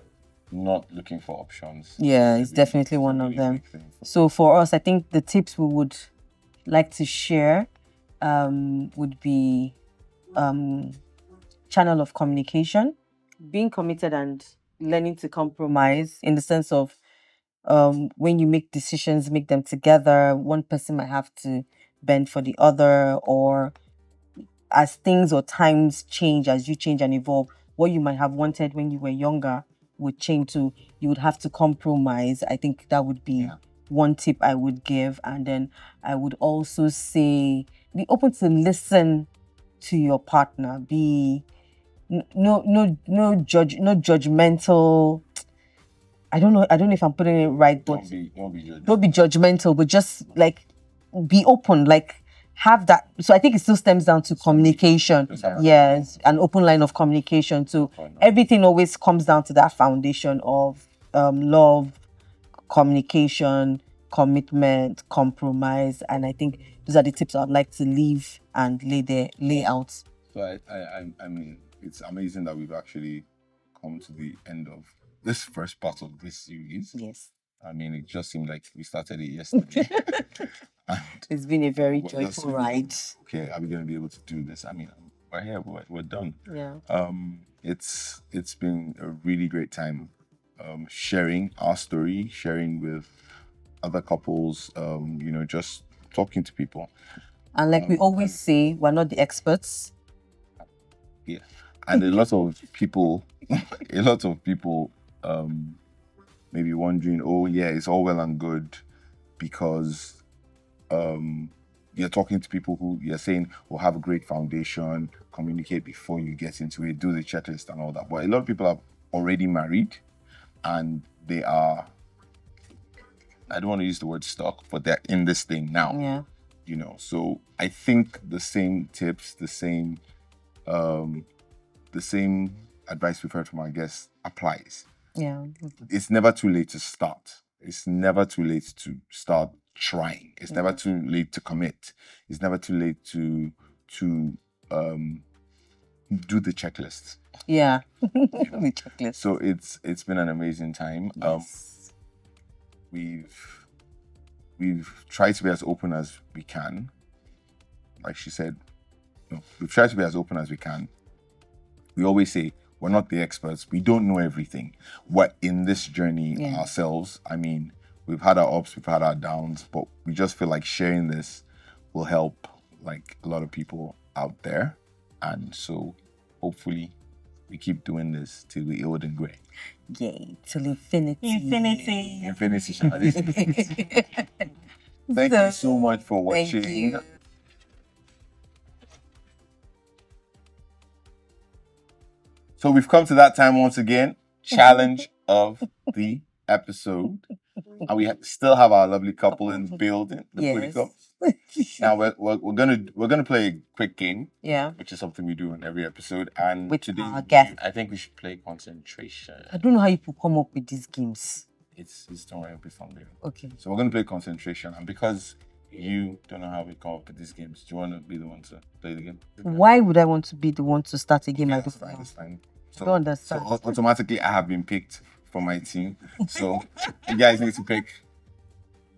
not looking for options.
Yeah, it's definitely one of them. So for us, I think the tips we would like to share would be channel of communication, being committed and learning to compromise in the sense of when you make decisions, make them together. One person might have to bend for the other, or as things or times change, as you change and evolve, what you might have wanted when you were younger would change too. You would have to compromise. I think that would be one tip I would give. And then I would also say, be open to listen to your partner. Be no judgmental. I don't know if I'm putting it right, but don't be judgmental, but just like be open, like have that. So I think it still stems down to communication. Yes, an open line of communication. So everything always comes down to that foundation of love, communication, commitment, compromise. And I think those are the tips I'd like to leave and lay out.
So I mean, it's amazing that we've actually come to the end of this first part of this series.
Yes.
I mean, it just seemed like we started it yesterday.
It's been a very joyful ride.
Okay, are we going to be able to do this? I mean, we're here, we're done.
Yeah.
It's been a really great time sharing our story, sharing with other couples, you know, just talking to people.
And like we always say, we're not the experts.
Yeah. And a lot of people maybe wondering, oh yeah, it's all well and good because you're talking to people who you're saying will have a great foundation, communicate before you get into it, do the checklist and all that. But a lot of people are already married and they are, I don't want to use the word stuck, but they're in this thing now.
Yeah.
You know, so I think the same tips, the same advice we've heard from our guests applies.
Yeah.
It's never too late to start. It's never too late to start trying. It's never too late to commit. It's never too late to do the checklist.
Yeah. The checklist.
So it's been an amazing time.
Yes.
We've tried to be as open as we can. Like she said, we've tried to be as open as we can. We always say we're not the experts. We don't know everything. We're in this journey ourselves. I mean, we've had our ups, we've had our downs, but we just feel like sharing this will help like a lot of people out there. And so hopefully we keep doing this till we old and grey.
Yay, till infinity.
Infinity. Thank you so much for watching.
Thank you.
So we've come to that time once again, challenge of the episode. And we still have our lovely couple in the building, the pretty couple. Now we're gonna play a quick game.
Yeah.
Which is something we do in every episode. And
with
today
our guest.
I think we should play concentration.
I don't know how you people come up with these games.
It's don't worry, it'll be fun there.
Okay.
So we're gonna play concentration, and because you don't know how we come up with these games, do you wanna be the one to play the game?
Why would I want to be the one to start a game?
Yeah,
I
that's
don't know.
fine, that's fine.
I don't understand.
So automatically I have been picked for my team. So you guys need to pick.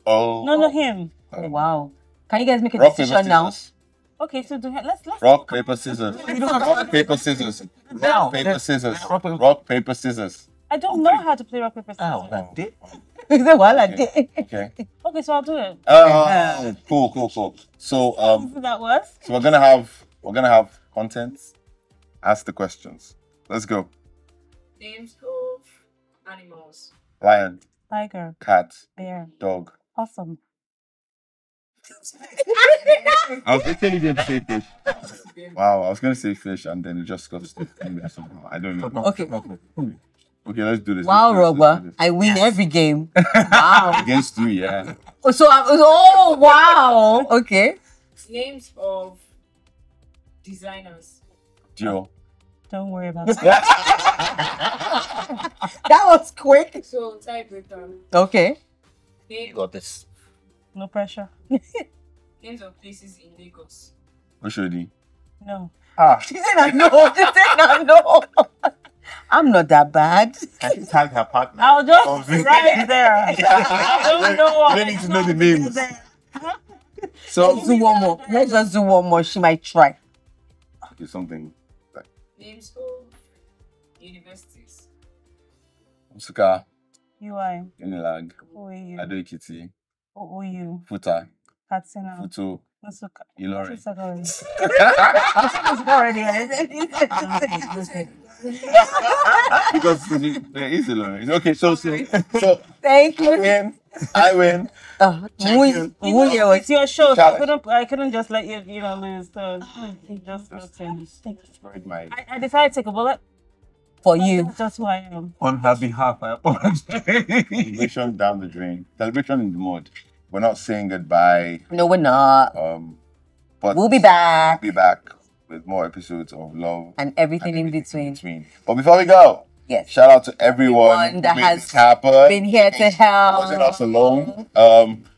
No, him.
Oh wow. Can you guys make a
Rock,
decision
paper,
now?
scissors.
Okay, so let's
Rock, paper, scissors. Rock, paper, scissors. Rock, paper, scissors. Rock, paper, scissors.
I don't know how to play rock, paper, scissors.
Oh, that did.
Okay.
Okay, so I'll do it.
Cool. So
That was.
so we're gonna have content. Ask the questions. Let's go.
Names of animals.
Lion,
Tiger,
cat,
bear,
dog.
awesome.
I was literally going to say fish. Wow, I was going to say fish and then it just got stuck in there somehow. I don't know.
Okay.
Okay, let's do this.
Wow,
Let's do
Robert.
this.
I win every game. Wow.
Against 3, yeah.
Oh, wow. Okay.
Names of designers.
Joe.
Don't worry about it.
That was quick.
So tiebreaker.
Okay.
Name,
You got this.
No pressure.
names of places in Lagos.
Oshodi.
No.
She said I know. She said I know. I'm not that bad.
Can she tag her partner?
I'll just right there. I don't know what.
You don't need to know the names.
Let's
So,
do one more. Let's just do one more. She might try.
okay, something like
Names of universities.
Usuka,
UI.
Unilag,
OAU.
Ado-Ekiti,
OOU.
Futa,
Katsina.
Futo,
Nasuka.
Ilorin. Because there is Ilorin. Okay, so
Thank you.
I win.
It's your show, so
Challenge.
I couldn't just let you lose. So just
My
I decided to take a bullet.
For you.
That's just who I am.
On her behalf, I apologize.
celebration down the drain. Celebration in the mud. We're not saying goodbye.
No, we're not.
But
We'll be back.
We'll be back with more episodes of love
And everything in between.
But before we go,
Yes.
shout out to everyone
That
who made
has
this happen.
been here to help.
Wasn't us alone.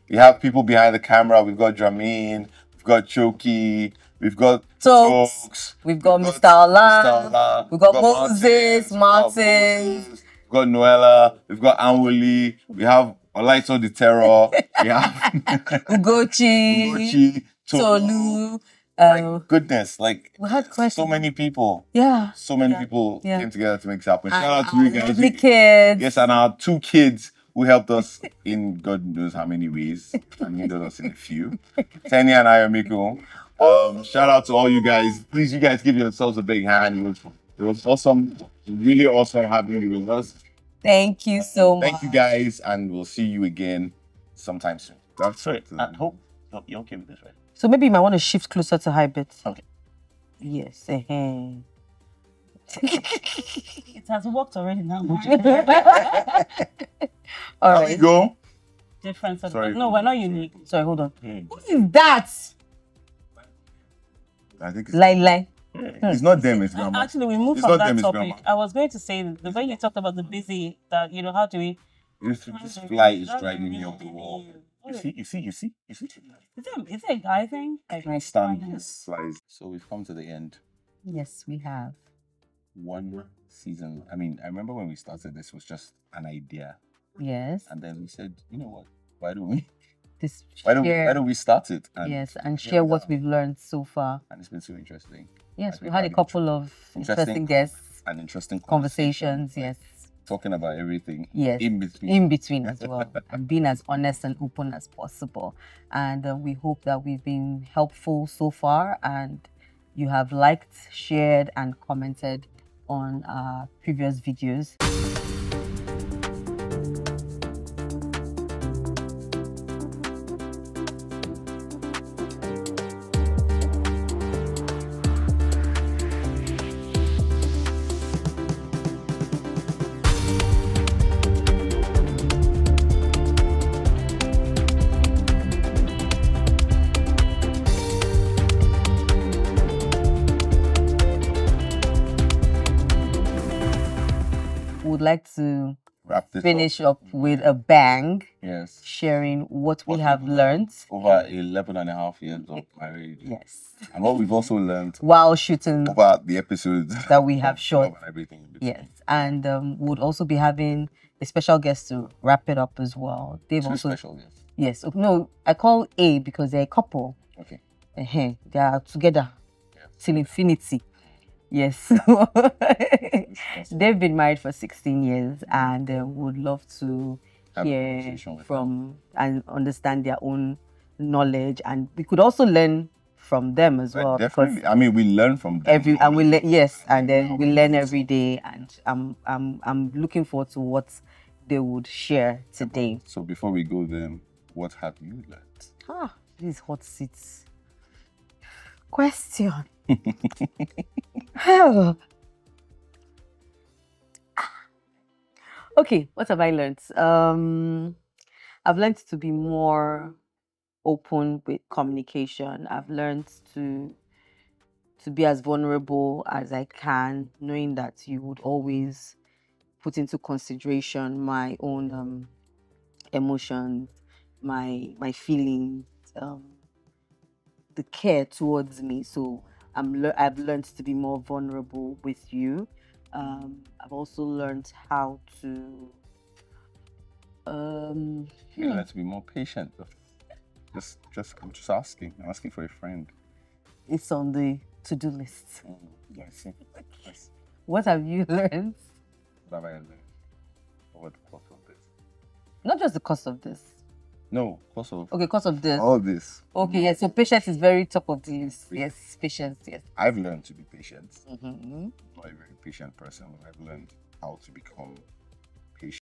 We have people behind the camera. We've got Jameen, we've got Choki, we've got
Tokes.
Tokes,
We've got
we've
Mr.
got
Allah.
Mr. Allah,
We've got
Moses,
Martin.
we've got Noella, we've got Anwuli, we have Olaito the Terror, we have
Ugochi.
Ugochi,
Tolu.
goodness, like
We had questions.
so many people.
Yeah.
So many people
Yeah.
came together to make this happen. Shout out to
Our
you guys.
lovely kids.
Yes, and our 2 kids who helped us in God knows how many ways. And hindered us in a few. Tanya and Ayomiko. Shout out to all you guys. Please, you guys give yourselves a big hand. It was awesome. Really awesome having you with us.
Thank you so much.
Thank you guys, and we'll see you again sometime soon. That's
Sorry, I hope you're okay with this, right?
So maybe you might want to shift closer to Hybrid.
Okay.
Yes.
It has worked already now.
All
There we
right.
go.
Different.
Sorry.
No, we're not unique.
Sorry, hold on. Who is that?
I think it's,
Lai.
it's not them, it's grandma.
Actually, we moved
It's
from
not them,
that
it's
topic.
grandma.
I was going to say the way you talked about the busy, that how do we?
This fly is driving me up the wall.
You see?
Is it a guy thing? Like,
Can't stand these flies. So we've come to the end.
Yes, we have.
One season. I mean, I remember when we started, this was just an idea,
Yes.
and then we said, you know what? Why don't we?
This
Why
share,
don't we start it? And
yes, and
here
share
we
what
are.
we've learned so far.
And it's been so interesting.
Yes,
Like,
we had a couple of interesting guests,
and interesting
conversations. Yes.
Talking about everything.
Yes, in between as well, and being as honest and open as possible. And we hope that we've been helpful so far, and you have liked, shared, and commented on our previous videos. Would like to
Wrap this
finish up with a bang.
Yes.
Sharing what we have learned
over 11 and a half years of marriage.
Yes.
And what we've also learned
while shooting
over the episodes
that we have shot.
And everything in between.
Yes. And would also be having a special guest to wrap it up as well. They've
Two
also
special guests.
Yes. No, I call A because they're a couple.
Okay.
They are together till infinity. Yes. They've been married for 16 years and would love to hear from and understand their own knowledge, and we could also learn from them as well.
Definitely.
Because
I mean, we learn from them.
and we then we learn every day, and I'm looking forward to what they would share today.
So before we go then, what have you learned?
This hot seats question. Okay, what have I learned? I've learned to be more open with communication. I've learned to be as vulnerable as I can, knowing that you would always put into consideration my own emotions, my feelings, the care towards me. So I've learned to be more vulnerable with you. I've also learned how to
You learn to be more patient. I'm just asking. I'm asking for a friend.
It's on the to-do list.
Yes. Yes.
What have you learned?
What have I learned? Over the course of this?
Not just the cost of this.
No, course of.
Okay, cost of this.
All this.
Okay, yes. So patience is very top of the list. Yes, patience. Yes.
I've learned to be patient.
Mm-hmm.
Not a very patient person, but I've learned how to become